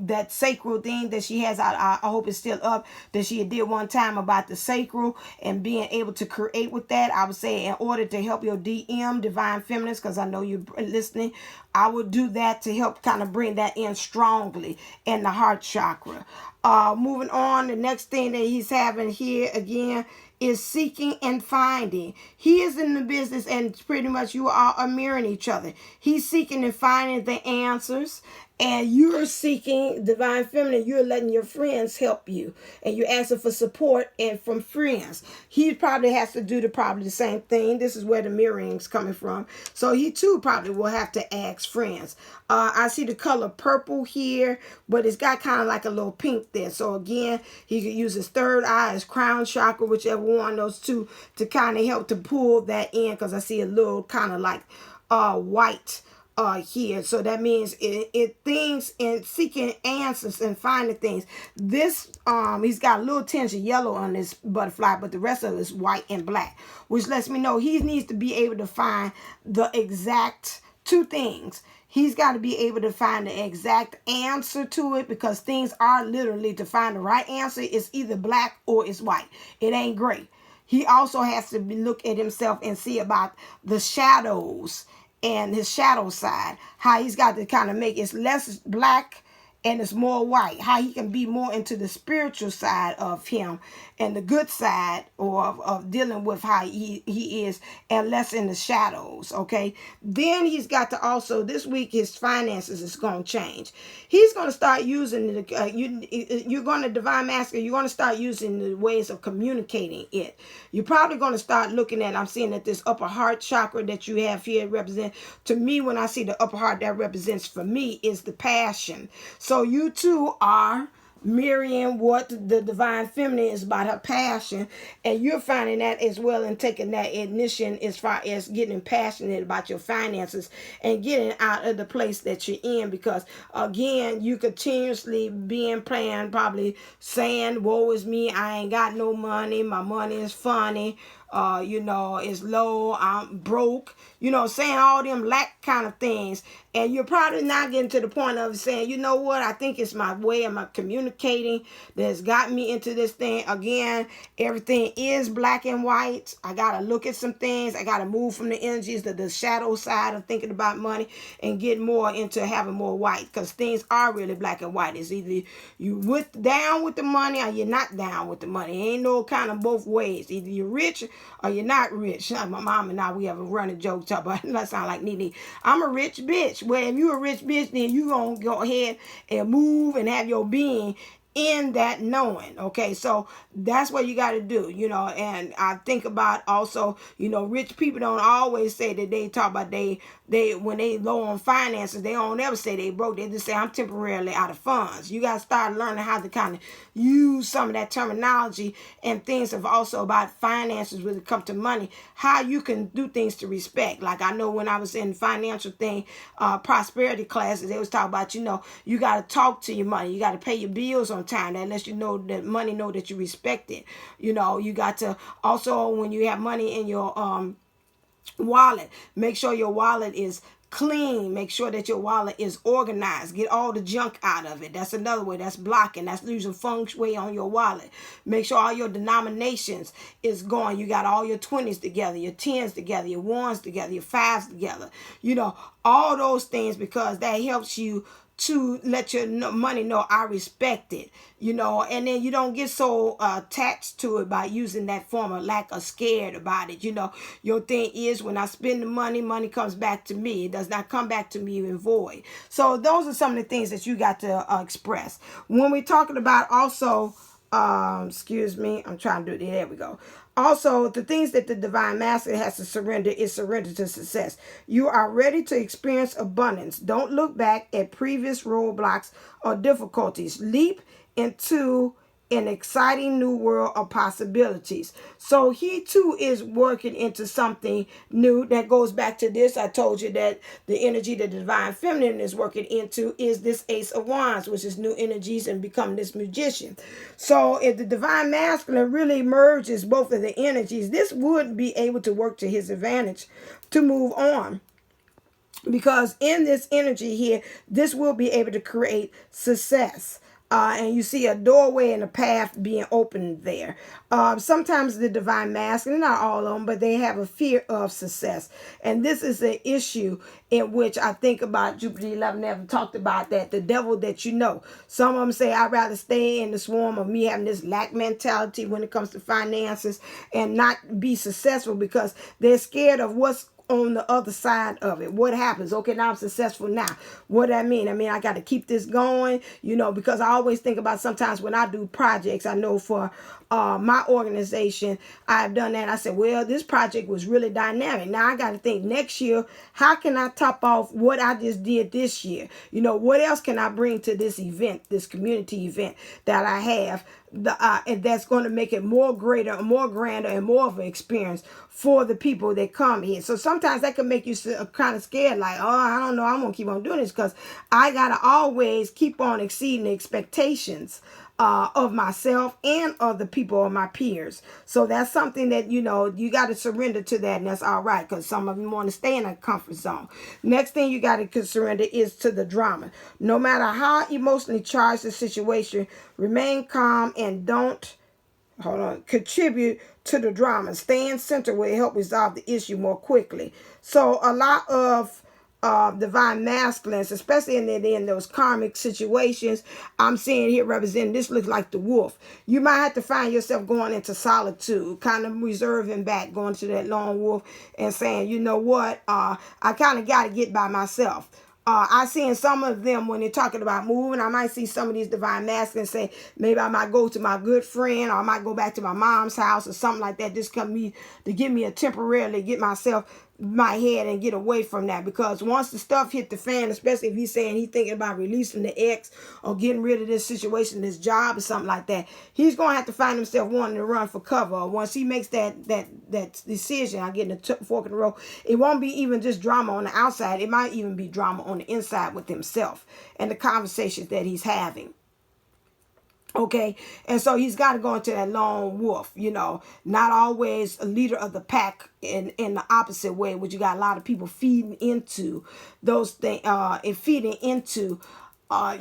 That sacral thing that she has, I hope it's still up, that she did one time about the sacral and being able to create with that. I would say in order to help your DM, Divine Feminist, because I know you're listening, I would do that to help kind of bring that in strongly in the heart chakra. Moving on, the next thing that he's having here again is seeking and finding. He is in the business, and pretty much you all are mirroring each other. He's seeking and finding the answers, and you're seeking, Divine Feminine, you're letting your friends help you, and you're asking for support and from friends. He probably has to do probably the same thing. This is where the mirroring's coming from. So he too probably will have to ask friends. I see the color purple here, but it's got kind of like a little pink there. So again, he could use his third eye, his crown chakra, whichever one of those two, to kind of help to pull that in, because I see a little kind of like white here. So that means it things in seeking answers and finding things. This he's got a little tinge of yellow on this butterfly, but the rest of it is white and black, which lets me know he needs to be able to find the exact two things. He's got to be able to find the exact answer to it, because things are literally, to find the right answer, it's either black or it's white. It ain't gray. He also has to look at himself and see about the shadows and his shadow side, how he's got to kind of make it less black and it's more white, how he can be more into the spiritual side of him and the good side, or of dealing with how he is, and less in the shadows. Okay, then he's got to also, this week his finances is going to change. He's going to start using you're going to, Divine Masculine, you're going to start using the ways of communicating it. You're probably going to start looking at, I'm seeing that this upper heart chakra that you have here represent, to me, when I see the upper heart, that represents for me is the passion. So you too are mirroring what the divine feminine is about, her passion, and you're finding that as well and taking that ignition as far as getting passionate about your finances and getting out of the place that you're in, because again, you continuously being playing, probably saying, woe is me, I ain't got no money, my money is funny, it's low, I'm broke, saying all them lack kind of things. And you're probably not getting to the point of saying, you know what, I think it's my way of my communicating that's got me into this thing. Again, everything is black and white. I got to look at some things. I got to move from the energies to the shadow side of thinking about money and get more into having more white, because things are really black and white. It's either you down with the money or you're not down with the money. Ain't no kind of both ways. Either you're rich or you're not rich. My mom and I, we have a running joke talk about, that sound like Nene. I'm a rich bitch. Well, if you're a rich bitch, then you gonna go ahead and move and have your being in that knowing. Okay, so that's what you got to do, and I think about also, rich people don't always say that they talk about they when they low on finances, they don't ever say they broke. They just say, I'm temporarily out of funds. You got to start learning how to kind of use some of that terminology and things of also about finances when it comes to money, how you can do things to respect. Like I know when I was in financial thing, prosperity classes, they was talking about, you got to talk to your money. You got to pay your bills on time. That lets you know that money know that you respect it. You got to also, when you have money in your wallet, make sure your wallet is clean. Make sure that your wallet is organized. Get all the junk out of it. That's another way. That's blocking. That's losing feng shui on your wallet. Make sure all your denominations is going. You got all your 20s together, your 10s together, your 1s together, your 5s together. All those things, because that helps you to let your money know I respect it, and then you don't get so attached to it by using that form of lack or scared about it. Your thing is, when I spend the money comes back to me. It does not come back to me in void. So those are some of the things that you got to express. When we're talking about also, excuse me, I'm trying to do it. There we go. Also, the things that the divine masculine has to surrender is surrender to success. You are ready to experience abundance. Don't look back at previous roadblocks or difficulties. Leap into an exciting new world of possibilities. So he too is working into something new that goes back to this. I told you that the energy the divine feminine is working into is this Ace of Wands, which is new energies and become this magician. So if the divine masculine really merges both of the energies, this would be able to work to his advantage to move on. Because in this energy here, this will be able to create success. And you see a doorway and a path being opened there. Sometimes the divine masculine, not all of them, but they have a fear of success. And this is an issue in which I think about Jupiter 11 never talked about that, the devil that you know. Some of them say, I'd rather stay in the swarm of me having this lack mentality when it comes to finances and not be successful because they're scared of what's on the other side of it. What happens? Okay, now I'm successful now. What do I mean? I got to keep this going, because I always think about sometimes when I do projects, I know for my organization, I've done that. I said, well, this project was really dynamic. Now I got to think next year, how can I top off what I just did this year? What else can I bring to this event, this community event that I have? And that's going to make it more greater, more grander, and more of an experience for the people that come here. So sometimes that can make you kind of scared, like, oh, I don't know, I'm going to keep on doing this because I got to always keep on exceeding the expectations of myself and of the people of my peers. So that's something that, you got to surrender to that, and that's all right, because some of them want to stay in a comfort zone. Next thing you got to surrender is to the drama. No matter how emotionally charged the situation, remain calm and don't contribute to the drama. Stay in center will help resolve the issue more quickly. So a lot of divine masculines, especially in those karmic situations, I'm seeing here represented, this looks like the wolf. You might have to find yourself going into solitude, kind of reserving back, going to that lone wolf and saying, you know what, I kind of got to get by myself. I seen some of them when they're talking about moving. I might see some of these divine masculines say, maybe I might go to my good friend, or I might go back to my mom's house or something like that. Just come to give me a temporarily get myself my head and get away from that, because once the stuff hit the fan, especially if he's saying he's thinking about releasing the ex or getting rid of this situation, this job or something like that, he's going to have to find himself wanting to run for cover. Once he makes that decision, I get in the fork in the road, it won't be even just drama on the outside. It might even be drama on the inside with himself and the conversations that he's having. Okay, and so he's got to go into that lone wolf, not always a leader of the pack in the opposite way, which you got a lot of people feeding into those things, and feeding into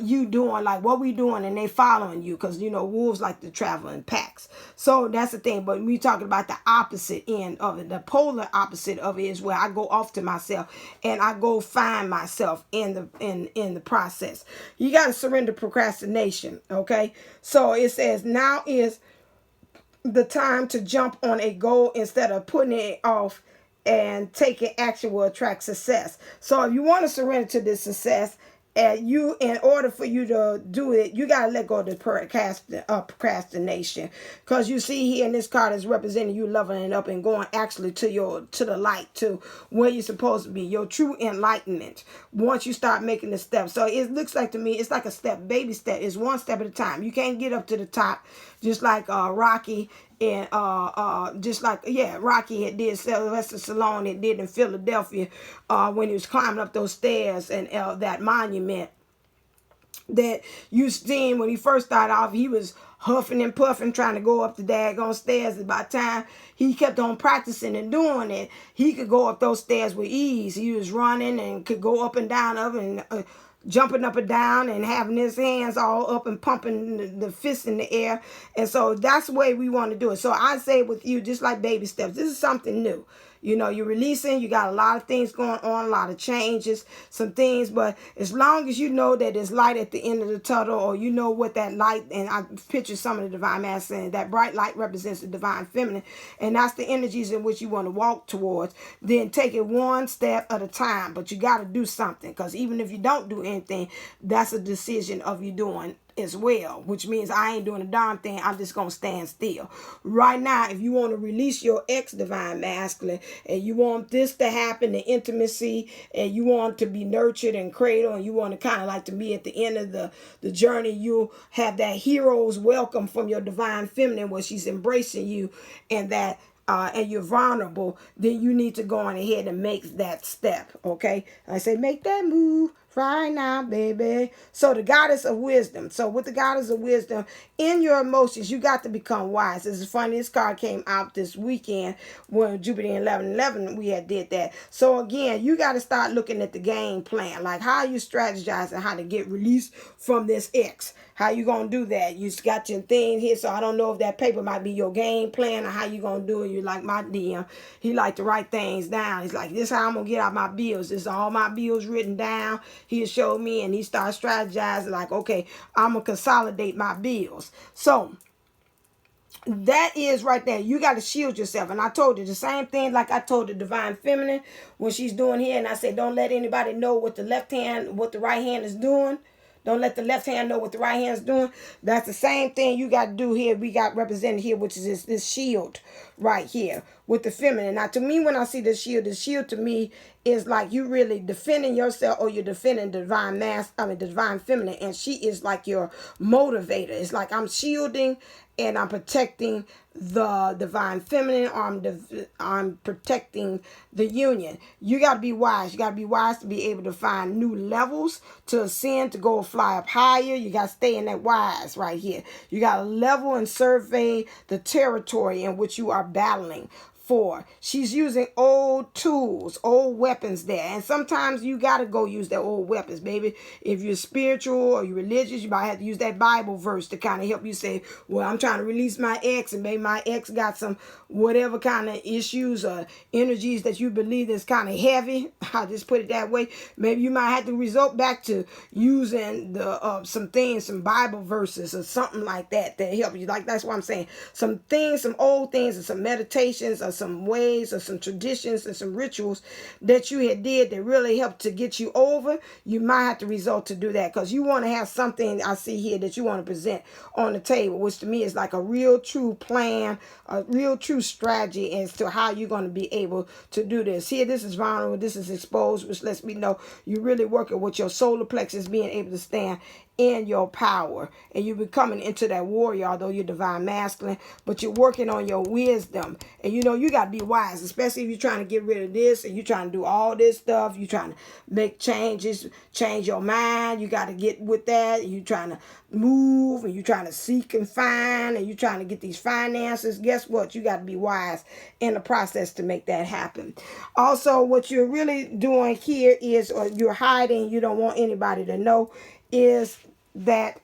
you doing like what we doing, and they following you, because wolves like to travel in packs. So that's the thing. But we talking about the opposite end of it. The polar opposite of it is where I go off to myself and I go find myself in the process. You got to surrender procrastination. Okay, so it says now is the time to jump on a goal instead of putting it off, and taking action will attract success. So if you want to surrender to this success, in order for you to do it, you got to let go of the procrastination, because you see here in this card is representing you leveling up and going actually to the light, to where you're supposed to be, your true enlightenment, once you start making the steps. So it looks like to me it's like a step, baby step. It's one step at a time. You can't get up to the top just like Rocky and Rocky had did, Sylvester Stallone had did in Philadelphia when he was climbing up those stairs and that monument that you seen when he first started off. He was huffing and puffing trying to go up the daggone stairs. And by the time he kept on practicing and doing it, he could go up those stairs with ease. He was running and could go up and down and jumping up and down and having his hands all up and pumping the fists in the air. And so that's the way we want to do it. So I say with you, just like baby steps, this is something new. You're releasing, you got a lot of things going on, a lot of changes, some things, but as long as you know that there's light at the end of the tunnel, or you know what that light, and I picture some of the divine masculine, that bright light represents the divine feminine, and that's the energies in which you want to walk towards, then take it one step at a time. But you got to do something, because even if you don't do anything, that's a decision of you doing as well, which means I ain't doing a darn thing. I'm just going to stand still. Right now, if you want to release your ex-divine masculine, and you want this to happen, the intimacy, and you want to be nurtured and cradled, and you want to kind of like to be at the end of the journey, you have that hero's welcome from your divine feminine where she's embracing you, and that and you're vulnerable, then you need to go on ahead and make that step. Okay, I say make that move right now, baby. So the goddess of wisdom. So with the goddess of wisdom, in your emotions, you got to become wise. This is funny. This card came out this weekend when Jupiter in 11/11 we had did that. So again, you got to start looking at the game plan, like how you strategizing how to get released from this ex. How you gonna do that? You got your thing here, so I don't know if that paper might be your game plan or how you gonna do it. You like my DM, he like to write things down. He's like, this is how I'm gonna get out my bills. This is all my bills written down. He showed me, and he started strategizing like, okay, I'm gonna consolidate my bills. So that is right there. You got to shield yourself. And I told you the same thing like I told the divine feminine when she's doing here. And I said, don't let anybody know what the right hand is doing. Don't let the left hand know what the right hand is doing. That's the same thing you got to do here. We got represented here, which is this shield right here with the feminine. Now, to me, when I see the shield to me is like you really defending yourself, or you're defending the divine feminine, and she is like your motivator. It's like I'm shielding and I'm protecting the divine feminine, or I'm protecting the union. You got to be wise. You got to be wise to be able to find new levels to ascend, to go fly up higher. You got to stay in that wise right here. You got to level and survey the territory in which you are battling for. She's using old tools, old weapons there. And sometimes you got to go use their old weapons, baby. If you're spiritual or you're religious, you might have to use that Bible verse to kind of help you say, well, I'm trying to release my ex, and maybe my ex got some whatever kind of issues or energies that you believe is kind of heavy. I'll just put it that way. Maybe you might have to resort back to using some Bible verses or something like that help you. Like, that's what I'm saying. Some things, some old things, and some meditations or some ways or some traditions and some rituals that you had did that really helped to get you over, you might have to resort to do that, because you want to have something I see here that you want to present on the table, which to me is like a real true plan, a real true strategy as to how you're going to be able to do this. Here, this is vulnerable, this is exposed, which lets me know you're really working with your solar plexus being able to stand in your power, and you're becoming into that warrior, although you're divine masculine, but you're working on your wisdom. And you know, you got to be wise, especially if you're trying to get rid of this and you're trying to do all this stuff. You're trying to make changes, change your mind. You got to get with that. You're trying to move, and you're trying to seek and find, and you're trying to get these finances. Guess what? You got to be wise in the process to make that happen. Also, what you're really doing here is, or you're hiding, you don't want anybody to know, is that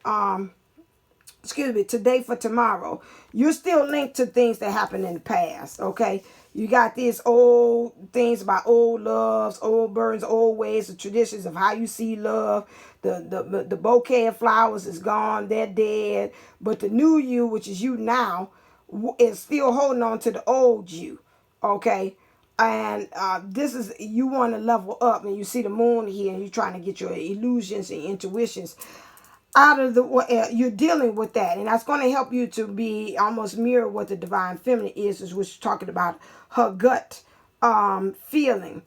today for tomorrow, you're still linked to things that happened in the past. Okay, you got these old things about old loves, old burdens, old ways, the traditions of how you see love. The bouquet of flowers is gone, they're dead, but the new you, which is you now, is still holding on to the old you. Okay, and this is, you want to level up, and you see the moon here, and you're trying to get your illusions and intuitions out of the, you're dealing with that, and that's going to help you to be almost mirror what the divine feminine is which you're talking about, her gut feeling.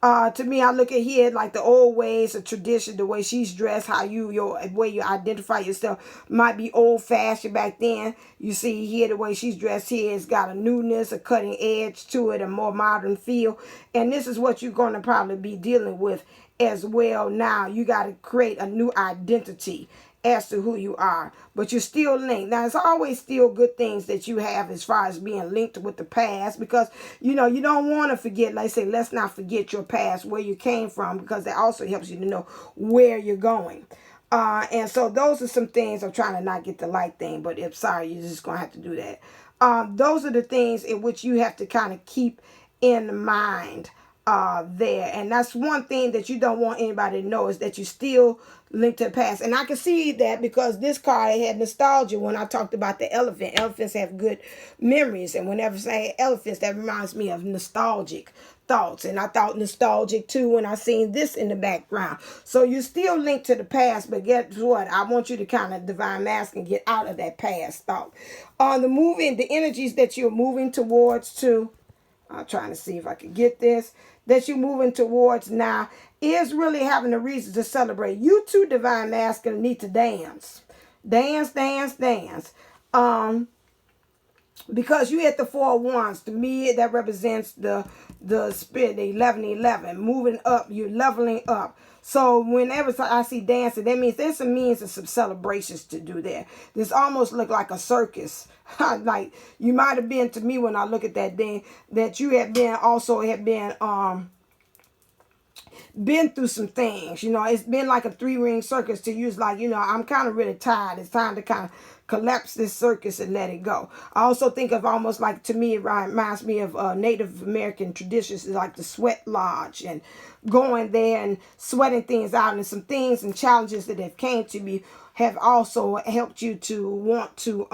To me, I look at here like the old ways, the tradition, the way she's dressed, how your way you identify yourself might be old fashioned back then. You see here the way she's dressed here, it's got a newness, a cutting edge to it, a more modern feel. And this is what you're going to probably be dealing with as well. Now you got to create a new identity as to who you are, but you're still linked. Now, it's always still good things that you have as far as being linked with the past, because you know you don't want to forget. Like I say, let's not forget your past, where you came from, because that also helps you to know where you're going. And so those are some things. I'm trying to not get the light thing, but if sorry, you're just gonna have to do that. Those are the things in which you have to kind of keep in mind there. And that's one thing that you don't want anybody to know, is that you still linked to the past. And I can see that because this card had nostalgia when I talked about the elephant. Elephants have good memories, and whenever I say elephants, that reminds me of nostalgic thoughts. And I thought nostalgic too when I seen this in the background. So you're still linked to the past, but guess what? I want you to kind of divine mask and get out of that past thought. On the moving, the energies that you're moving towards too, I'm trying to see if I can get this, that you're moving towards now is really having a reason to celebrate. You too, divine masculine, need to dance. Dance, dance, dance. Because you hit the 4 wands. To me, that represents the spirit, the 1111. Moving up, you're leveling up. So whenever I see dancing, that means there's some means of some celebrations to do there. This almost look like a circus. Like you might have been, to me when I look at that thing, that you have been also have been through some things. You know, it's been like a 3-ring circus to you. It's like, you know, I'm kind of really tired. It's time to kind of collapse this circus and let it go. I also think of almost like, to me, it reminds me of Native American traditions, like the sweat lodge, and going there and sweating things out, and some things and challenges that have came to me have also helped you to want to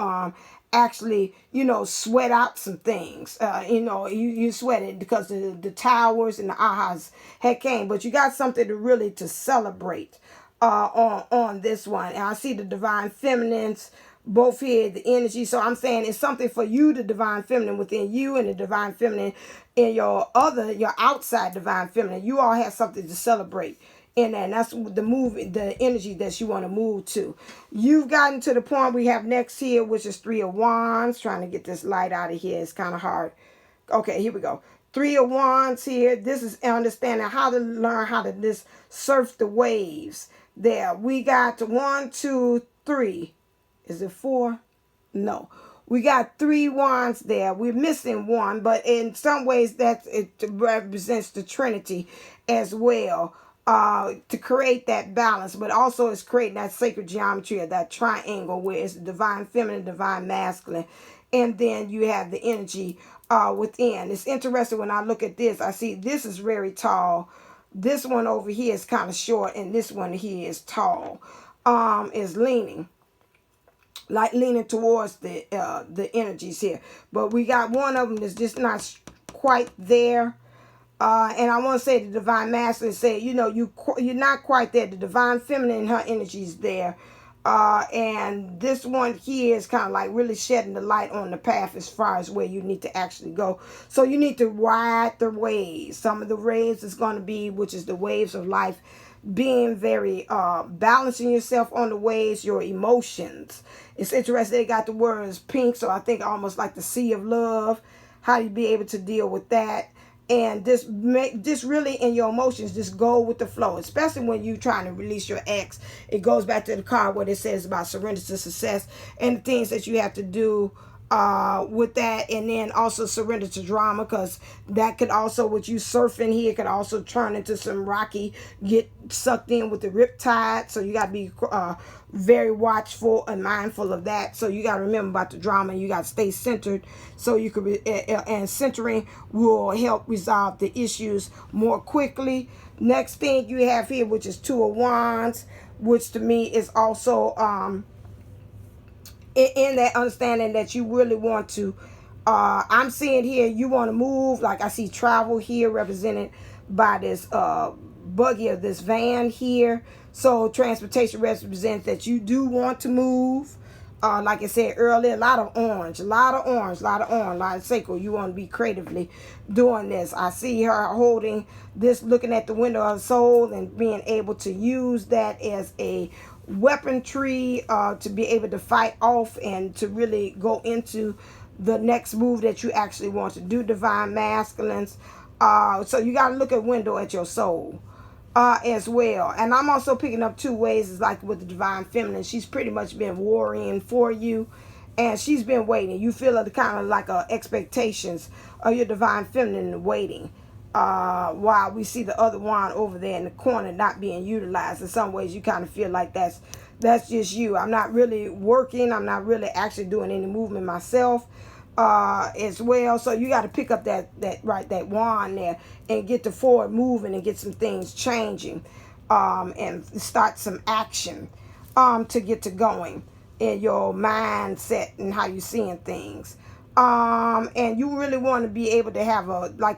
actually, you know, sweat out some things. You know, you sweated because the towers and the ahas had came, but you got something to really to celebrate on this one. And I see the divine feminines both here, the energy. So I'm saying it's something for you, the divine feminine within you, and the divine feminine in your outside divine feminine. You all have something to celebrate in that. And that's the energy that you want to move to. You've gotten to the point we have next here, which is 3 of Wands. Trying to get this light out of here. It's kind of hard. Okay, here we go. 3 of Wands here. This is understanding how to learn how to surf the waves. There. We got 1, 2, 3. Is it 4? No. We got 3 wands there. We're missing 1, but in some ways it represents the Trinity as well, to create that balance. But also it's creating that sacred geometry of that triangle where it's divine feminine, divine masculine, and then you have the energy within. It's interesting when I look at this. I see this is very tall. This one over here is kind of short, and this one here is tall. Is leaning towards the energies here, but we got one of them that's just not quite there. And I want to say the divine masculine say, you know, you're not quite there. The divine feminine, her energy is there. And this one here is kind of like really shedding the light on the path as far as where you need to actually go. So you need to ride the waves. Some of the waves is going to be, which is the waves of life, being very balancing yourself on the waves, your emotions. It's interesting, they got the words pink, so I think almost like the sea of love. How you be able to deal with that. And just really in your emotions, just go with the flow, especially when you're trying to release your ex. It goes back to the card where it says about surrender to success and the things that you have to do with that. And then also surrender to drama, because that could also, with you surfing here, could also turn into some rocky, get sucked in with the riptide. So you got to be very watchful and mindful of that. So you got to remember about the drama. You got to stay centered, so you could and centering will help resolve the issues more quickly. Next thing you have here, which is Two of Wands, which to me is also in that understanding that you really want to I'm seeing here you want to move. Like I see travel here represented by this buggy of this van here. So transportation represents that you do want to move. Like I said earlier, a lot of orange, a lot of sacral. You want to be creatively doing this. I see her holding this, looking at the window of the soul, and being able to use that as a weaponry to be able to fight off and to really go into the next move that you actually want to do, divine masculines. So you got to look at window at your soul as well. And I'm also picking up two ways. It's like with the divine feminine, she's pretty much been worrying for you, and she's been waiting. You feel the kind of like expectations of your divine feminine waiting, while we see the other one over there in the corner not being utilized. In some ways you kind of feel like that's just you. I'm not really working, I'm not really actually doing any movement myself as well. So you got to pick up that wand there and get the forward moving and get some things changing, and start some action to get to going in your mindset and how you seeing things. And you really want to be able to have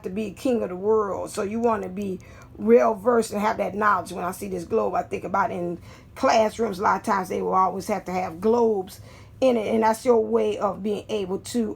to be king of the world. So you want to be real versed and have that knowledge. When I see this globe, I think about in classrooms, a lot of times they will always have to have globes in it, and that's your way of being able to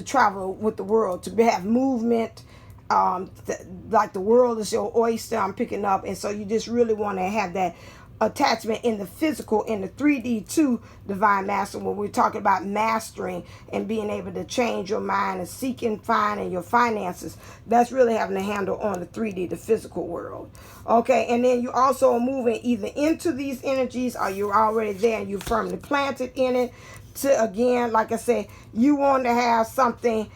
travel with the world, to have movement. Like the world is your oyster, I'm picking up. And so you just really want to have that attachment in the physical, in the 3D to divine master, when we're talking about mastering and being able to change your mind and seeking, finding your finances. That's really having a handle on the 3D, the physical world. Okay, and then you also are moving either into these energies, or you're already there and you're firmly planted in it. To, again, like I said, you want to have something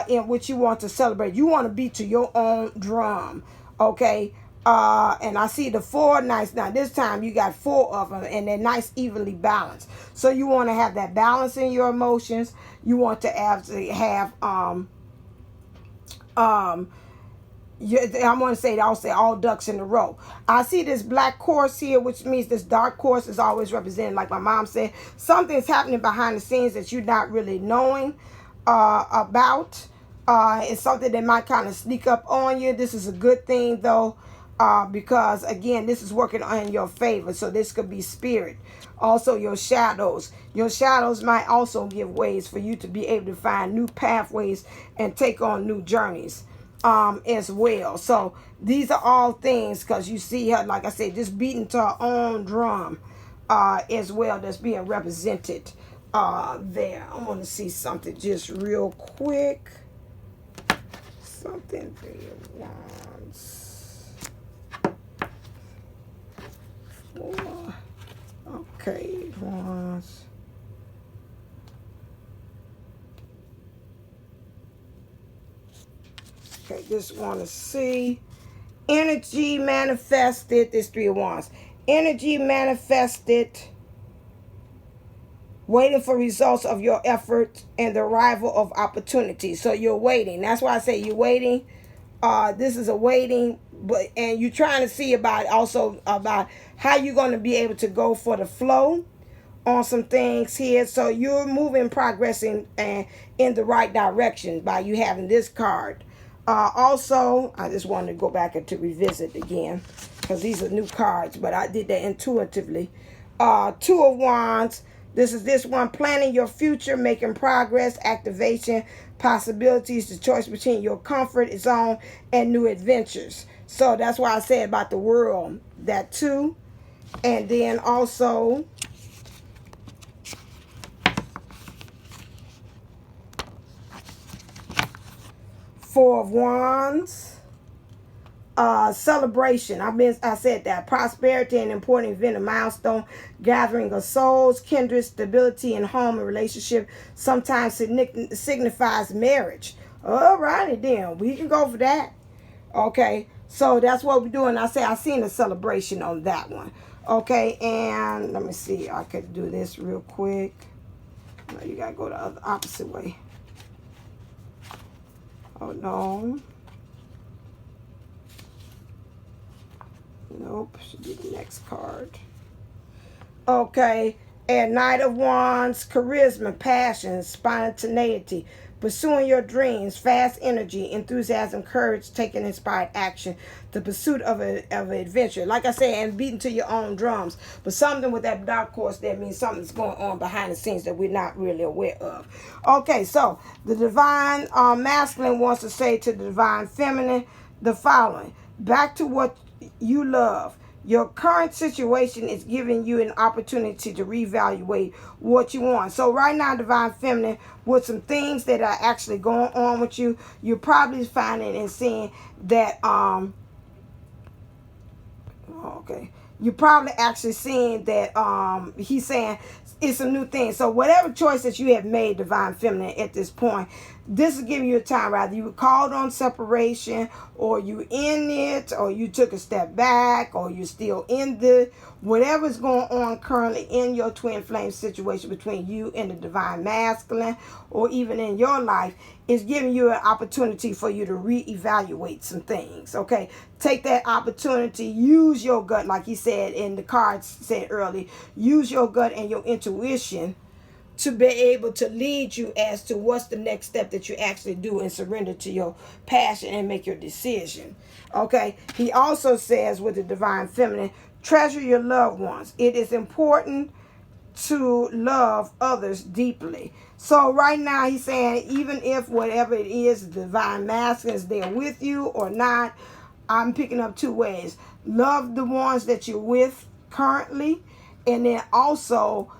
in which you want to celebrate. You want to beat to your own drum. Okay. And I see the 4 nice. Now this time you got 4 of them, and they're nice, evenly balanced. So you want to have that balance in your emotions. You want to actually have I want to say, I'll say all ducks in a row. I see this black quartz here, which means this dark quartz is always represented, like my mom said, something's happening behind the scenes that you're not really knowing about. It's something that might kind of sneak up on you. This is a good thing though. Because again, this is working in your favor. So this could be spirit. Also your shadows. Your shadows might also give ways for you to be able to find new pathways and take on new journeys as well. So these are all things, because you see her, like I said, just beating to her own drum as well, that's being represented there. I want to see something just real quick. Something there once. 4. Okay, once. Okay, just want to see energy manifested. This 3 of Wands. Energy manifested. Waiting for results of your effort and the arrival of opportunity. So you're waiting. That's why I say you're waiting. This is a waiting, and you're trying to see about also about how you're going to be able to go for the flow on some things here. So you're moving, progressing, and in the right direction by you having this card. Also, I just wanted to go back and to revisit again because these are new cards, but I did that intuitively. Two of Wands. This is this one, planning your future, making progress, activation, possibilities, the choice between your comfort zone and new adventures. So that's why I said about the world, that too. And then also, Four of Wands. Celebration. I said that. Prosperity, an important event, a milestone, gathering of souls, kindred, stability in home and relationship. Sometimes signifies marriage. All righty then. We can go for that. Okay. So that's what we're doing. I seen a celebration on that one. Okay. And let me see. I could do this real quick. No, you got to go the other opposite way. Oh, no. Nope, should be the next card. Okay, and Knight of Wands, charisma, passion, spontaneity, pursuing your dreams, fast energy, enthusiasm, courage, taking inspired action, the pursuit of an adventure. Like I said, and beating to your own drums. But something with that dark horse, that means something's going on behind the scenes that we're not really aware of. Okay, so the divine masculine wants to say to the divine feminine the following. Back to what you love. Your current situation is giving you an opportunity to reevaluate what you want. So right now, divine feminine, with some things that are actually going on with you, you're probably finding and seeing that okay, you're probably actually seeing that he's saying it's a new thing. So whatever choice that you have made, divine feminine, at this point, this is giving you a time, rather you were called on separation, or you in it, or you took a step back, or you're still in the whatever's going on currently in your twin flame situation between you and the divine masculine, or even in your life, is giving you an opportunity for you to reevaluate some things. Okay, take that opportunity, use your gut, like he said in the cards said earlier, use your gut and your intuition to be able to lead you as to what's the next step that you actually do and surrender to your passion and make your decision. Okay, he also says with the divine feminine, treasure your loved ones. It is important to love others deeply. So right now he's saying, even if whatever it is, the divine masculine is there with you or not, I'm picking up two ways. Love the ones that you're with currently, and then also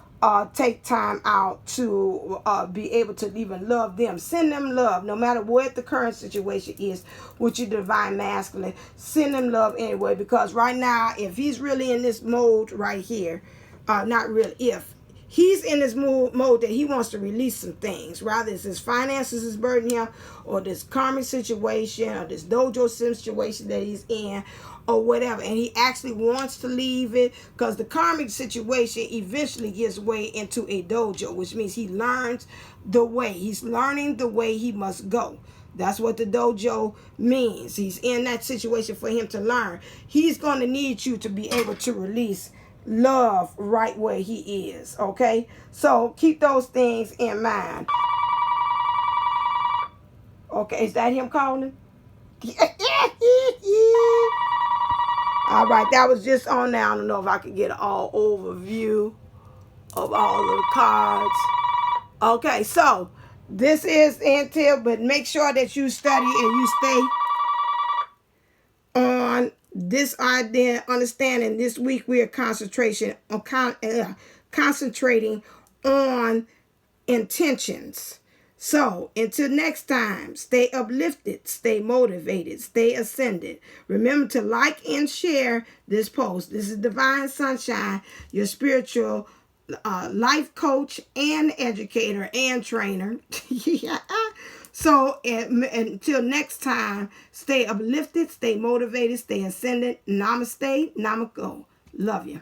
take time out to be able to even love them. Send them love, no matter what the current situation is with your divine masculine. Send them love anyway, because right now, if he's really in this mode right here, not really, if he's in this mode that he wants to release some things, rather it's his finances is burdening him, or this karmic situation, or this dojo situation that he's in, or whatever, and he actually wants to leave it, because the karmic situation eventually gives way into a dojo, which means he learns the way. He's learning the way he must go. That's what the dojo means. He's in that situation for him to learn. He's going to need you to be able to release love right where he is. Okay, so keep those things in mind. Okay, is that him calling? All right, that was just on there. I don't know if I could get an all overview of all of the cards. Okay, so this is until, but make sure that you study and you stay on this idea, understanding. This week we are concentrating on intentions. So until next time, stay uplifted, stay motivated, stay ascended. Remember to like and share this post. This is Divine Sunshine, your spiritual life coach and educator and trainer. Yeah. So until next time, stay uplifted, stay motivated, stay ascended. Namaste, namago. Love you.